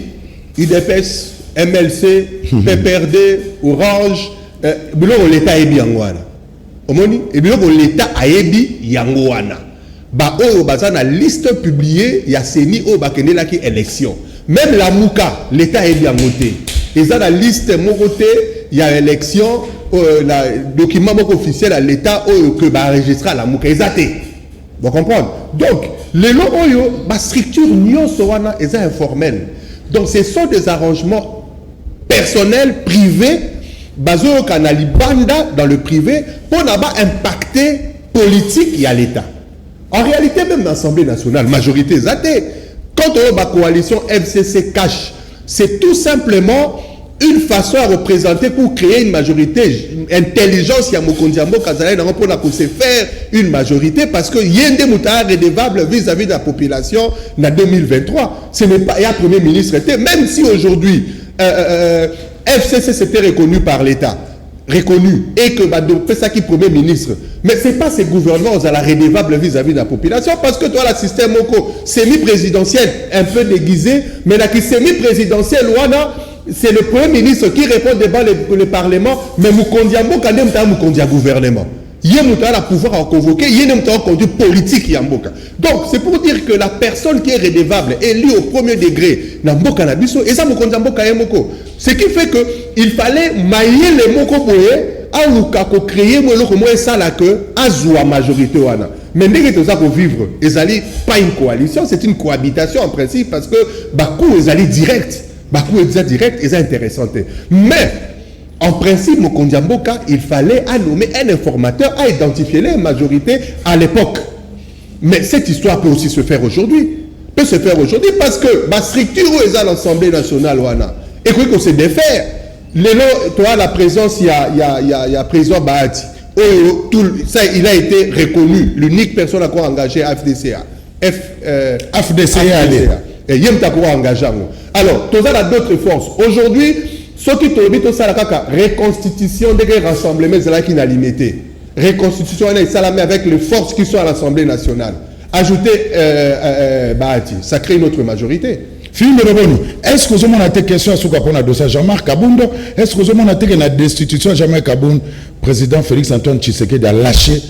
UDPS, MLC, PPRD, Orange, l'État est bien. Et l'État est bien. La liste publiée, il y a CENI au Bakenelaki élection. Même la Mouka, l'État est bien monté. Et ça, la liste Moroté, il y a élection, document officiel à l'État que va enregistrer à la mouka exacté. Vous comprenez? Donc les lots ma structure nion soana est informelle. Donc ce sont des arrangements personnels privés basés au canal banda dans le privé pour n'avoir impacté politique et à l'État. En réalité, même l'Assemblée nationale, majorité exactée, quand on a la coalition FCC cash, c'est tout simplement une façon à représenter pour créer une majorité. Intelligence, il y a Mokondiambo Kazalay, pour se faire une majorité parce que y a des moutards redévables vis-à-vis de la population en 2023. Ce n'est pas, il y a Premier ministre, même si aujourd'hui, FCC c'était reconnu par l'État, reconnu, et que fait ça qui Premier ministre. Mais ce n'est pas ces gouvernements à la redévable vis-à-vis de la population, parce que toi, le système semi-présidentiel, un peu déguisé, mais là qui semi-présidentiel, c'est le Premier ministre qui répond devant le Parlement, mais Moukondiambo, quand même, Moukondia gouvernement. Il y a un pouvoir à convoquer, il y a un conduit politique. Donc, c'est pour dire que la personne qui est redevable, élue au premier degré, ce qui fait qu'il fallait mailler les mots à créer ça là que à majorité. Mais dès que vous vivre, pas une coalition, c'est une cohabitation en principe parce que Bakou est direct. Bakou est direct et c'est intéressant. Mais en principe, Mokondiamboka, il fallait nommer un informateur à identifier les majorités à l'époque. Mais cette histoire peut aussi se faire aujourd'hui. Parce que la structure où est l'Assemblée nationale, et que c'est défaire. Toi, la présence, il y a président Bahati. Ça, il a été reconnu. L'unique personne à quoi engagé à FDCA. FDCA. Et il y a engagé. Alors, tu as d'autres forces. Aujourd'hui, ce qui te dit, c'est la reconstitution des rassemblements qui n'a limité. Reconstitution avec les forces qui sont à l'Assemblée nationale. Ajouter Bahati, ça crée une autre majorité. Philippe Reboni, est-ce que vous avez des questions sur le dossier Jean-Marc Kabound? Est-ce que vous avez une destitution de Jean-Marc Kabound, président Félix-Antoine Tshisekedi a lâché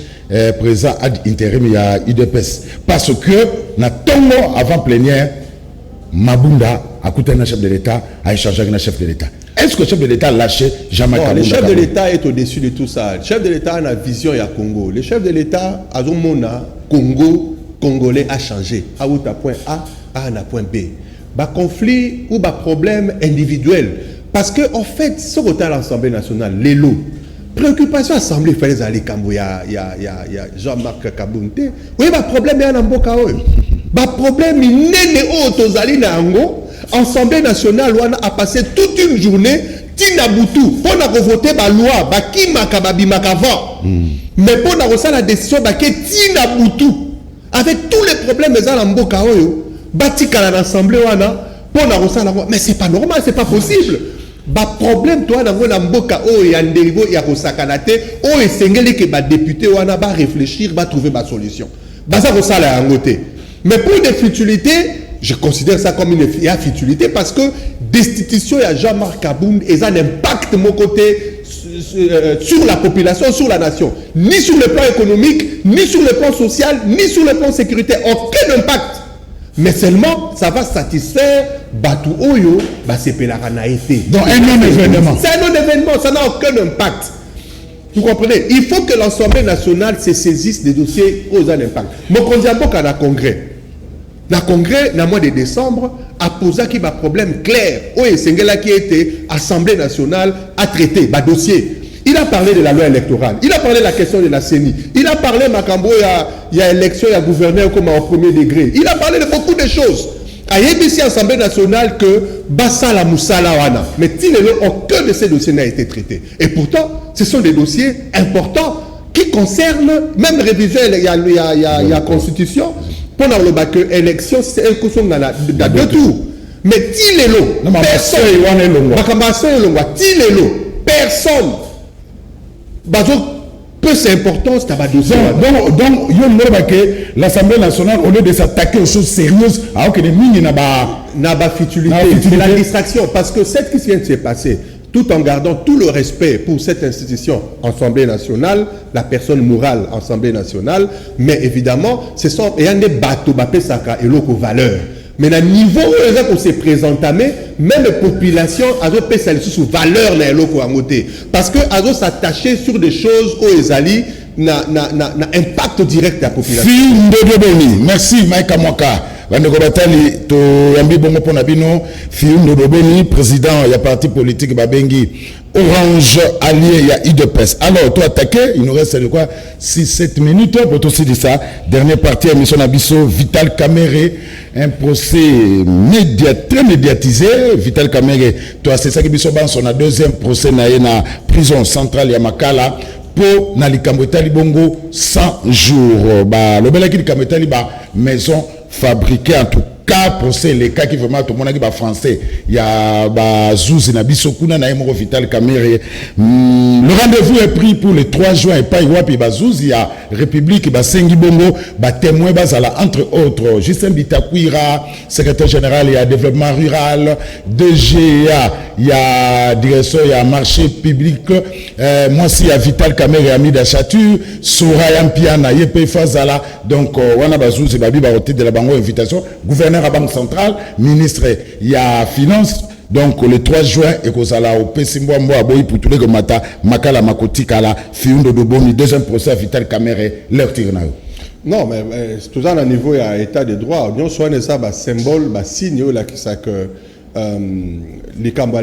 président ad intérim à UDPS? Parce que, na tongo avant plénière, Mabunda a coûté un chef de l'État, a échangé avec un chef de l'État. Est-ce que le chef de l'État a lâché Jean-Marc Kabound? Le chef de l'État est au-dessus de tout ça. Le chef de l'État a une vision à Congo. Le chef de l'État a Congo, Congolais a changé. A un point A, à un point B. Bah conflit ou bah problème individuel. Parce que en fait, ce que à l'Assemblée nationale, les lots, préoccupation à l'Assemblée, il fallait aller Kambo, il y a Jean-Marc Kabound. Oui, bah problème est un Mboka. Bah problème il n'est au Tozali na Ango. L'Assemblée nationale a passé toute une journée Tina Boutou pour voter la loi bah qui makababi makava. Mais pour la décision bah qui Tina Boutou avec tous les problèmes des Mboka Batika à l'Assemblée mais c'est pas normal, c'est pas possible. Ba problème toi dans mboka il y a un niveau il y a kosakanate et sengeli que ba député wana ba réfléchir ba trouver ba solution. Ba ça kosala ngoté. Mais pour des futilités, je considère ça comme une futilité parce que destitution à Jean-Marc Kabound et ça n'impacte mon côté sur la population, sur la nation, ni sur le plan économique, ni sur le plan social, ni sur le plan sécuritaire, aucun impact. Mais seulement, ça va satisfaire Batou Oyo, c'est Pelarana été. Donc, un non-événement. C'est un non-événement, ça n'a aucun impact. Vous comprenez? Il faut que l'Assemblée nationale se saisisse des dossiers aux impact. Mokondiambo, quand le Congrès, le mois de décembre, a posé un problème clair. Oui, c'est ce qui a été Assemblée nationale à traiter, dossier. Il a parlé de la loi électorale. Il a parlé de la question de la CENI. Il a parlé, Makambo, il y a élection, il y a gouverneur comme au premier degré. Il a parlé de beaucoup de choses. À YBC, Assemblée nationale, que Bassa la Moussala Wana. Mais aucun de ces dossiers n'a été traité. Et pourtant, ce sont des dossiers importants qui concernent, même révision, il y a la Constitution, pour que l'élection, c'est un coup dans deux tours. Mais personne. Peu c'est important, c'est à dossier. Donc, il y a que l'Assemblée nationale, au lieu de s'attaquer aux choses sérieuses, alors que les mines n'a pas futilité. C'est la distraction. Parce que ce qui vient de se passer, tout en gardant tout le respect pour cette institution, Assemblée nationale, la personne morale, Assemblée nationale, mais évidemment, ce sont des bateaux, et l'autre valeur. Mais à niveau où on s'est présenté, même la population a fait ça sous valeur na eloko angoté parce que a s'attacher sur des choses où les alliés na impact direct à la population. Merci Mike Amwaka. Bandeko batali to yambi bongo pona bino Fiundo Doboni, président ya parti politique babengi Orange allié ya IDPS. Alors toi attaqué, il nous reste de quoi 6-7 minutes pour tout dire ça. Dernière partie émission Abisso Vital Kamere, un procès très médiatisé. Vital Kamere, toi c'est ça qui biso ban son deuxième procès na prison centrale ya Makala. Pour Nalikamwetali Bongo 100 jours. Bah, le bel qui Nalikamwetali ba maison fabriquée en tout cas procès les cas qui vraiment tout le monde qui ba français. Il y a ba Zouzi na Bisokuna na Emoro Vital Kamere. Le rendez-vous est pris pour le 3 juin et pas Iwapi ba Zouzi ya République ba Sengi Bongo ba témoin bazala entre autres Justin Bitakwira, secrétaire général il y a développement rural, DGA, il y a direction il y a marché public, moi si il y a Vital Kamere Amida Chatu, Soraya Mpiana Yepe Fazala donc wana ba Zouzi ba bi ba de la bango invitation gouverneur à Banque Centrale, ministre, il y a Finance, donc le 3 juin, et qu'on a au Pessimbo à Boy pour tous les Gomata, Makala Makoti Kala, Fiundo Doboni, deuxième procès à Vital Kamere, leur tirnao. Non, mais tout ça, au niveau de l'état de droit, nous sommes ça, symbole, signe, là, qui ça que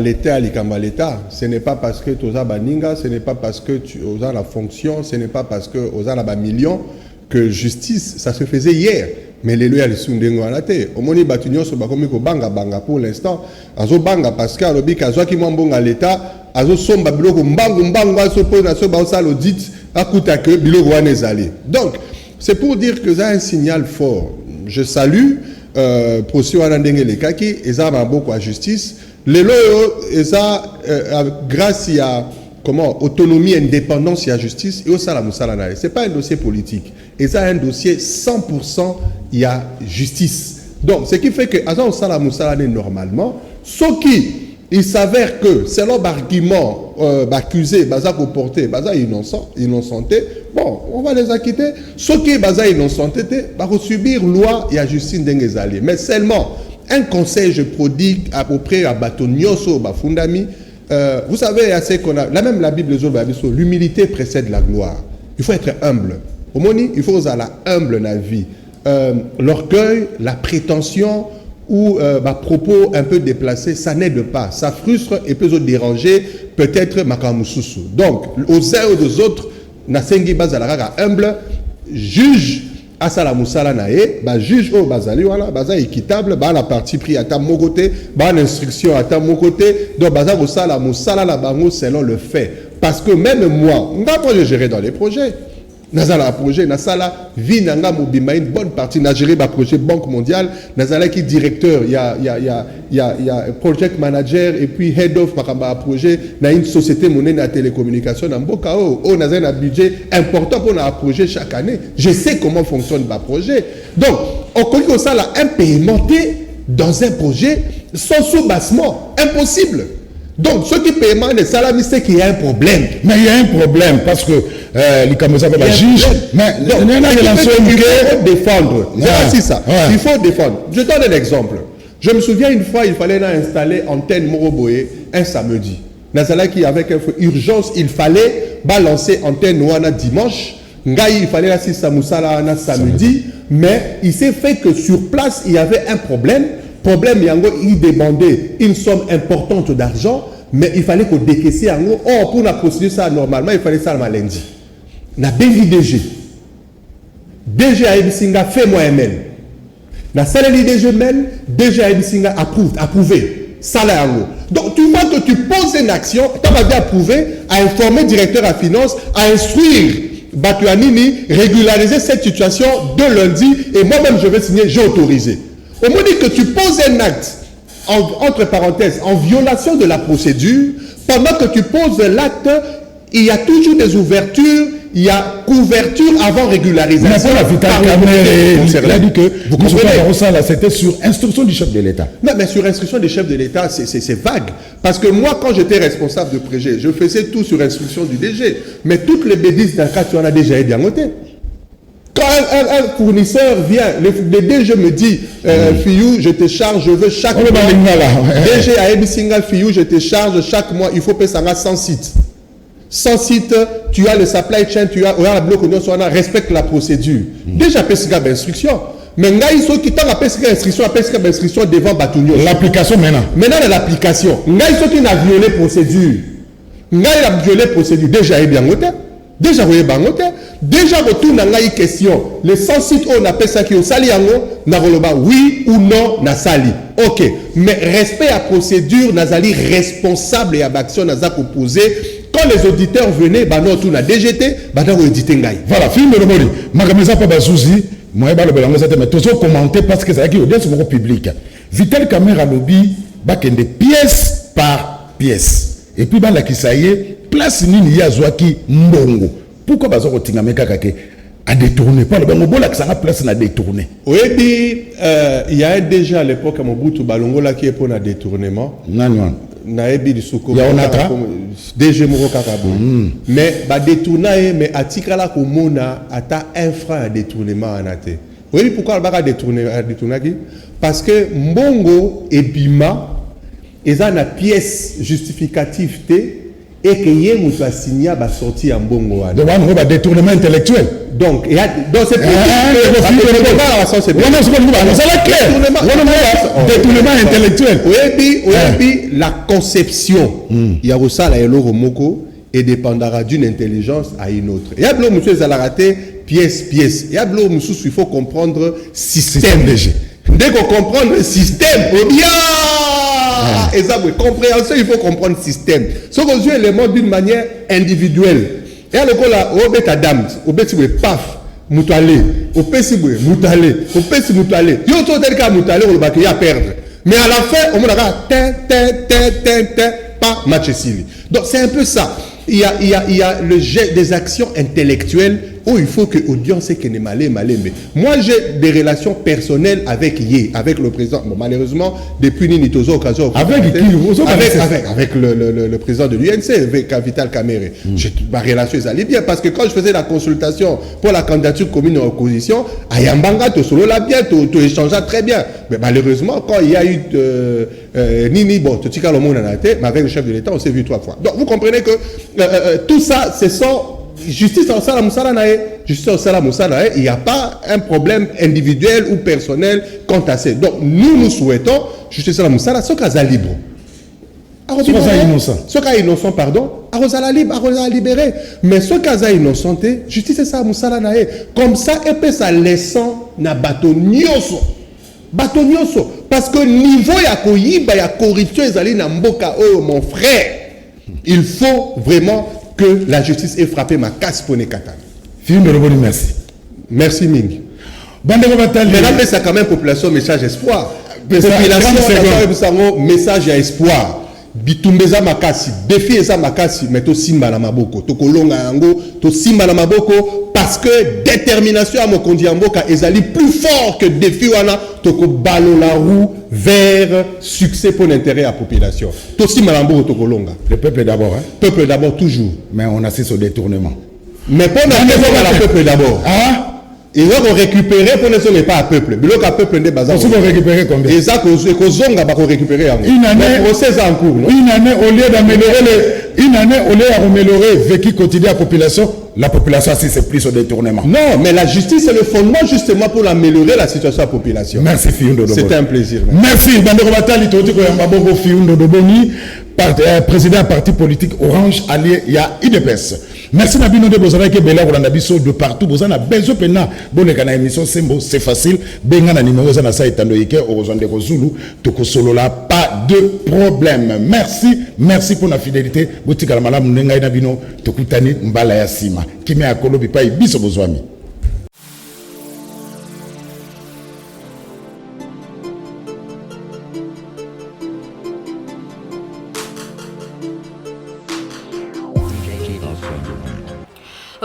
l'État, ce n'est pas parce que tu as baninga, ce n'est pas parce que tu as la fonction, ce n'est pas parce que tu as la million que justice, ça se faisait hier. Mais les lois sont déngoanate. Au moni batunyo so bakomi ko banga pour l'instant. Azo banga parce que alobi kazo ki mwambonga l'état, azo somba biloko mbangu azo pona so ba sala audit akuta que biloko wana ezali. Donc, c'est pour dire que ça a un signal fort. Je salue procès wana ndenge le kaki eza maboko à justice. Les lois eza grâce à comment autonomie, indépendance et la justice et au salam salana. C'est pas un dossier politique. Et ça un dossier 100% il y a justice. Donc ce qui fait que à au salam salana normalement, ce qui il s'avère que c'est leur argument accusé, baza comporté, baza innocenté, bon, on va les acquitter. Ce qui est baza innocenté, va subir loi et la justice d'engezali. Mais seulement un conseil je prodigue à peu près à Batonioso, Bafundami. Vous savez, assez qu'on a, même la Bible, l'humilité précède la gloire. Il faut être humble. Au moni, il faut être humble dans la vie. L'orgueil, la prétention ou propos un peu déplacés, ça n'aide pas. Ça frustre et peut déranger peut-être Makamususu. Donc, aux uns ou aux autres, Nasengi Bazalaraga humble, juge asala musala nae ba juge au bazali wala baza équitable ba la partie pris à ta mon côté ba l'instruction à ta mon côté donc baza musala musala la bango selon le fait parce que même moi je gérer dans les projets nazala projet nasala vi nanga mobima une bonne partie na gérer ba projet Banque mondiale nazala qui directeur il y a project manager et puis head of makamba projet na une société monnaie na télécommunication na mboka o nazala un budget important pour un projet chaque année je sais comment fonctionne ba projet donc on connaît que ça là implémenté dans un projet sans soubassement impossible. Donc, ce qui paiement les salariés, c'est qu'il y a un problème. Mais il y a un problème parce que les Camerounais va juge. Mais il faut défendre. C'est ça. Ouais. Il faut défendre. Je donne un exemple. Je me souviens une fois, il fallait installer antenne Moroboé un samedi. Nazala qui avec urgence, il fallait balancer antenne Ouana dimanche. Ngaï, il fallait assis Samoussala un samedi. Mais il s'est fait que sur place, il y avait un problème. Problème, il demandait une somme importante d'argent, mais il fallait qu'on décaisse en haut. Or, pour la procédure, ça, normalement, il fallait ça le lundi. La BVDG. DG a Ebisinga fait moi ML. La salle DG mail, DG a Ebisinga approuvé. Ça là en haut. Donc, tu vois que tu poses une action, tu as bien approuvé, à informer le directeur à finance, à instruire Batuanini, régulariser cette situation de lundi, et moi-même, je vais signer, j'ai autorisé. Au moment que tu poses un acte, entre parenthèses, en violation de la procédure, pendant que tu poses l'acte, il y a toujours des ouvertures, il y a couverture avant régularisation. Il a dit que vous comprenez ça là, c'était sur instruction du chef de l'État. Non, mais sur instruction du chef de l'État, c'est vague. Parce que moi, quand j'étais responsable de projet, je faisais tout sur instruction du DG. Mais toutes les bêtises d'un cas, tu en as déjà aidé à noter. Quand un fournisseur vient, le DG me dit, Fiyou, je te charge, je veux chaque mois. DG a un single Fiyou, je te charge chaque mois, il faut payer ça à 100 sites. 100 sites, tu as le supply chain, tu as la bloc, respecte la procédure. Déjà, il y a instruction. Mais il faut qu'il y ait instruction devant Batounio. L'application maintenant. Maintenant, l'application. Il faut qu'il a violé procédure. Il a violé procédure. Déjà, il est bien noté. Déjà, vous avez déjà, retourne à la question. Les 100 sites, on appelle ça qui est au sali, oui ou non, na sali. Ok. Mais respect à procédure, nazali responsable et à action, nazak opposé. Quand les auditeurs venaient, non, tout na DGT, non, on édité ngaï. Voilà, film de Mori. Magameza pas bazouzi. Moi, je vais toujours commenter parce que c'est une audience publique. Vital Caméra lobby, bakende pièce par pièce. Et puis, la kisaye, place nini ya zwaki mbongo. Pourquoi bazo tingame kakake à détourner? Pas le bango bola que ça a place na détourner. Oui, il y a déjà à l'époque à Mobutu Balongo là qui est pour un détournement. Non. Naebi du Soko. Ya onatra. DG Moro Kakabo. Mais ba détourner mais atikala ko mona ata un franc à détournement anate. Oui, pourquoi le baga détourner qui? Parce que mbongo et bima ils ont une pièce justificative et que yé moussa signa ba sorti en bongo. Donc on va détournement intellectuel. Donc il y a dans cette détournement intellectuel. Oui, la conception il y a aussi la eloro moko et dépendra d'une intelligence à une autre. Il y a blo monsieur Zalarate pièce. Il y a blo monsieur il faut comprendre système déjà. Dès qu'on comprend le système, bien. Et ça, compréhension, il faut comprendre le système. Ce qu'on joue élément d'une manière individuelle. Et alors, on bet à dame, on bet paf, moutale, on peut si moutale, on peut si moutale. Il y a tel cas moutale, on va y a perdre. Mais à la fin, on va pas match sili. Donc c'est un peu ça. Il y a le jet des actions intellectuelles où il faut que l'audience ait qu'elle est malée. Mais moi, j'ai des relations personnelles avec le président. Bon, malheureusement, depuis Nitozo, occasion. Avec le président de l'UNC, avec Vital Kamere. Ma relation est allée bien parce que quand je faisais la consultation pour la candidature commune en opposition, à Yambanga, tu solo là bien, tu échangeas très bien. Mais malheureusement, quand il y a eu Nini, bon, tu t'y as le monde en tête, mais avec le chef de l'État, on s'est vu 3 fois. Donc, vous comprenez que tout ça, ce sont justice en Salam Salanae. Justice en Salam Salanae, il n'y a pas un problème individuel ou personnel quant à ça. Donc, nous souhaitons justice en Salam Salanae, ce cas libre. Ce cas innocent, pardon, à libérer. Mais ce cas innocent, justice en Salam Salanae. Comme ça, et puis ça laissant na bateau nyoso. Parce que niveau ya koyiba ya corruption ezali na mboka oh mon frère. Il faut vraiment que la justice ait frappé ma casse pour Nekatan. Film de Roboni, merci. Merci Ming. Bandeko Batali. Mais là, c'est quand même population message espoir. Population message à espoir. Bitumbeza makasi, défi eza makasi, mais to simba na maboko, to kolonga yango, to simba na maboko parce que détermination à Mokondi Mboka ezali plus fort que défi wana to ko ballon la roue vers succès pour l'intérêt à la population. To simba na maboko to kolonga. Le peuple d'abord, hein? Peuple d'abord toujours. Mais on assiste au détournement. Mais pour le peuple d'abord. Ah? Ils vont récupérer pour ne sont pas à peuple. Mais le peuple n'est pas à peuple. Ils vont récupérer combien? Et ça, ils vont récupérer une année. Procès en cours. Une année, au lieu d'améliorer le vécu quotidien de la population c'est plus au détournement. Non, mais la justice est le fondement justement pour améliorer la situation de la population. Merci, Fiundo Doboni. C'était un plaisir. Merci, Bandeko Batali, Fiundo Doboni, président du parti politique Orange, allié, il y a IDPS. Merci Nabino de Bozana qui est bella Rolanda Bisso de partout. Bozana besoin pena bonne kana émission c'est facile. Benga na numéro zana sa etando yeke orozande ko Zulu toko solo là pas de problème. Merci pour la fidélité. Botika la malamu nenga ina bino tokutani mbala ya sima. Kimi akolo bipa ibiso bozwami.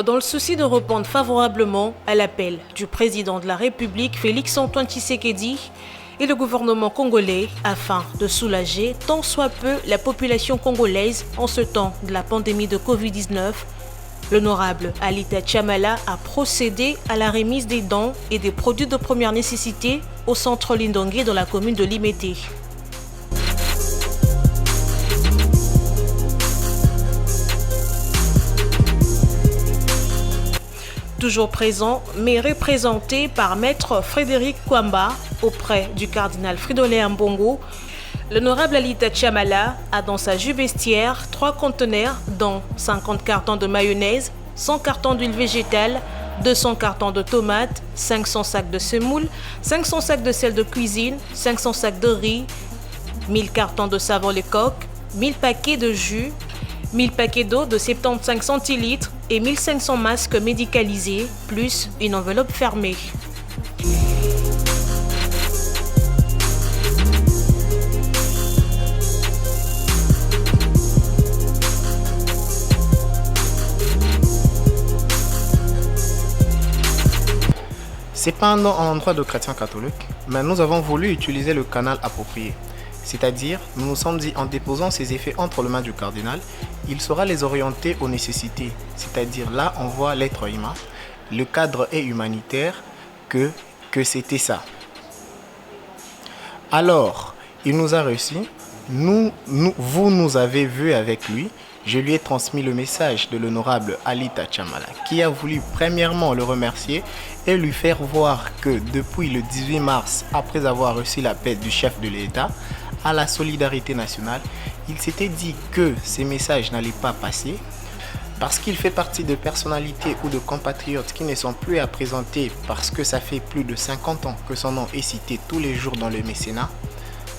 Dans le souci de répondre favorablement à l'appel du président de la République, Félix-Antoine Tshisekedi, et le gouvernement congolais afin de soulager tant soit peu la population congolaise en ce temps de la pandémie de Covid-19, L'honorable Alita Chamala a procédé à la remise des dons et des produits de première nécessité au centre Lindongué dans la commune de Limete. Toujours présent, mais représenté par Maître Frédéric Kwamba auprès du cardinal Fridolin Ambongo, l'honorable Alita Chamala a dans sa jupe vestiaire 3 conteneurs dont 50 cartons de mayonnaise, 100 cartons d'huile végétale, 200 cartons de tomates, 500 sacs de semoule, 500 sacs de sel de cuisine, 500 sacs de riz, 1000 cartons de savon Lecoq, 1000 paquets de jus, 1000 paquets d'eau de 75 centilitres et 1500 masques médicalisés, plus une enveloppe fermée. C'est pas un endroit de chrétiens catholiques, mais nous avons voulu utiliser le canal approprié. C'est-à-dire, nous nous sommes dit en déposant ces effets entre les mains du cardinal, il saura les orienter aux nécessités. C'est-à-dire, là, on voit l'être humain, le cadre est humanitaire, que c'était ça. Alors, il nous a reçus, vous nous avez vus avec lui. Je lui ai transmis le message de l'honorable Alita Chamala, qui a voulu premièrement le remercier et lui faire voir que depuis le 18 mars, après avoir reçu l'appel du chef de l'État à la solidarité nationale, il s'était dit que ces messages n'allaient pas passer parce qu'il fait partie de personnalités ou de compatriotes qui ne sont plus à présenter parce que ça fait plus de 50 ans que son nom est cité tous les jours dans le mécénat.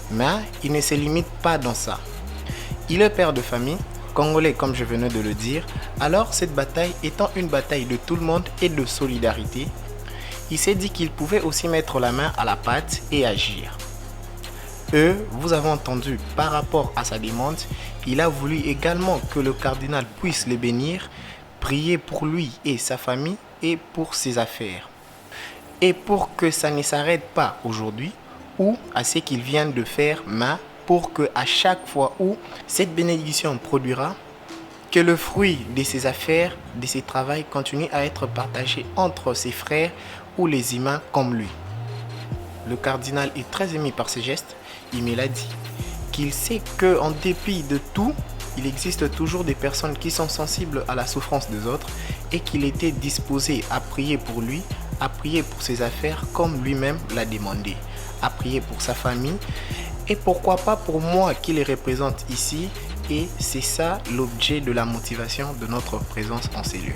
Mais il ne se limite pas dans ça. Il est père de famille, congolais comme je venais de le dire, alors cette bataille étant une bataille de tout le monde et de solidarité, il s'est dit qu'il pouvait aussi mettre la main à la pâte et agir. Vous avez entendu, par rapport à sa demande, il a voulu également que le cardinal puisse le bénir, prier pour lui et sa famille et pour ses affaires. Et pour que ça ne s'arrête pas aujourd'hui ou à ce qu'il vient de faire, mais pour que à chaque fois où cette bénédiction produira, que le fruit de ses affaires, de ses travaux continue à être partagé entre ses frères ou les humains comme lui. Le cardinal est très ému par ces gestes. Il me l'a dit qu'il sait qu'en dépit de tout, il existe toujours des personnes qui sont sensibles à la souffrance des autres et qu'il était disposé à prier pour lui, à prier pour ses affaires comme lui-même l'a demandé, à prier pour sa famille et pourquoi pas pour moi qui les représente ici. Et c'est ça l'objet de la motivation de notre présence en ces lieux.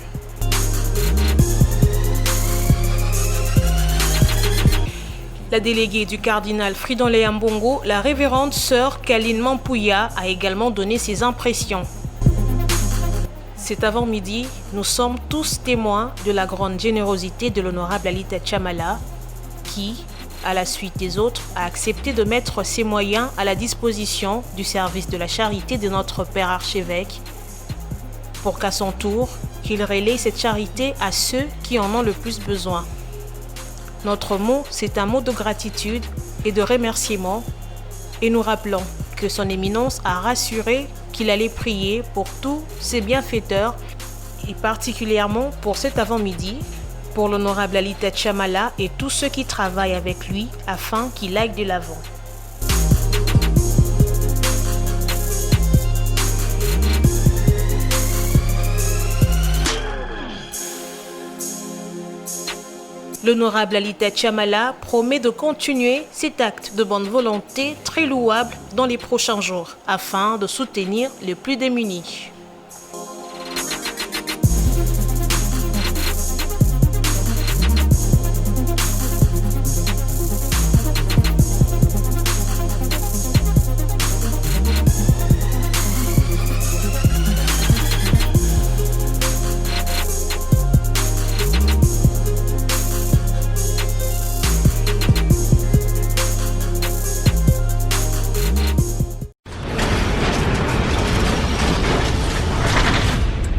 La déléguée du cardinal Fridolin Ambongo, la révérende sœur Kaline Mampouya, a également donné ses impressions. Cet avant-midi, nous sommes tous témoins de la grande générosité de l'honorable Alita Chamala, qui, à la suite des autres, a accepté de mettre ses moyens à la disposition du service de la charité de notre Père archevêque, pour qu'à son tour, qu'il relaie cette charité à ceux qui en ont le plus besoin. Notre mot, c'est un mot de gratitude et de remerciement, et nous rappelons que son éminence a rassuré qu'il allait prier pour tous ses bienfaiteurs, et particulièrement pour cet avant-midi, pour l'honorable Alita Chamala et tous ceux qui travaillent avec lui afin qu'il aille de l'avant. L'honorable Alita Chamala promet de continuer cet acte de bonne volonté très louable dans les prochains jours afin de soutenir les plus démunis.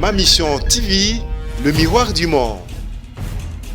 Ma Mission TV, le miroir du monde.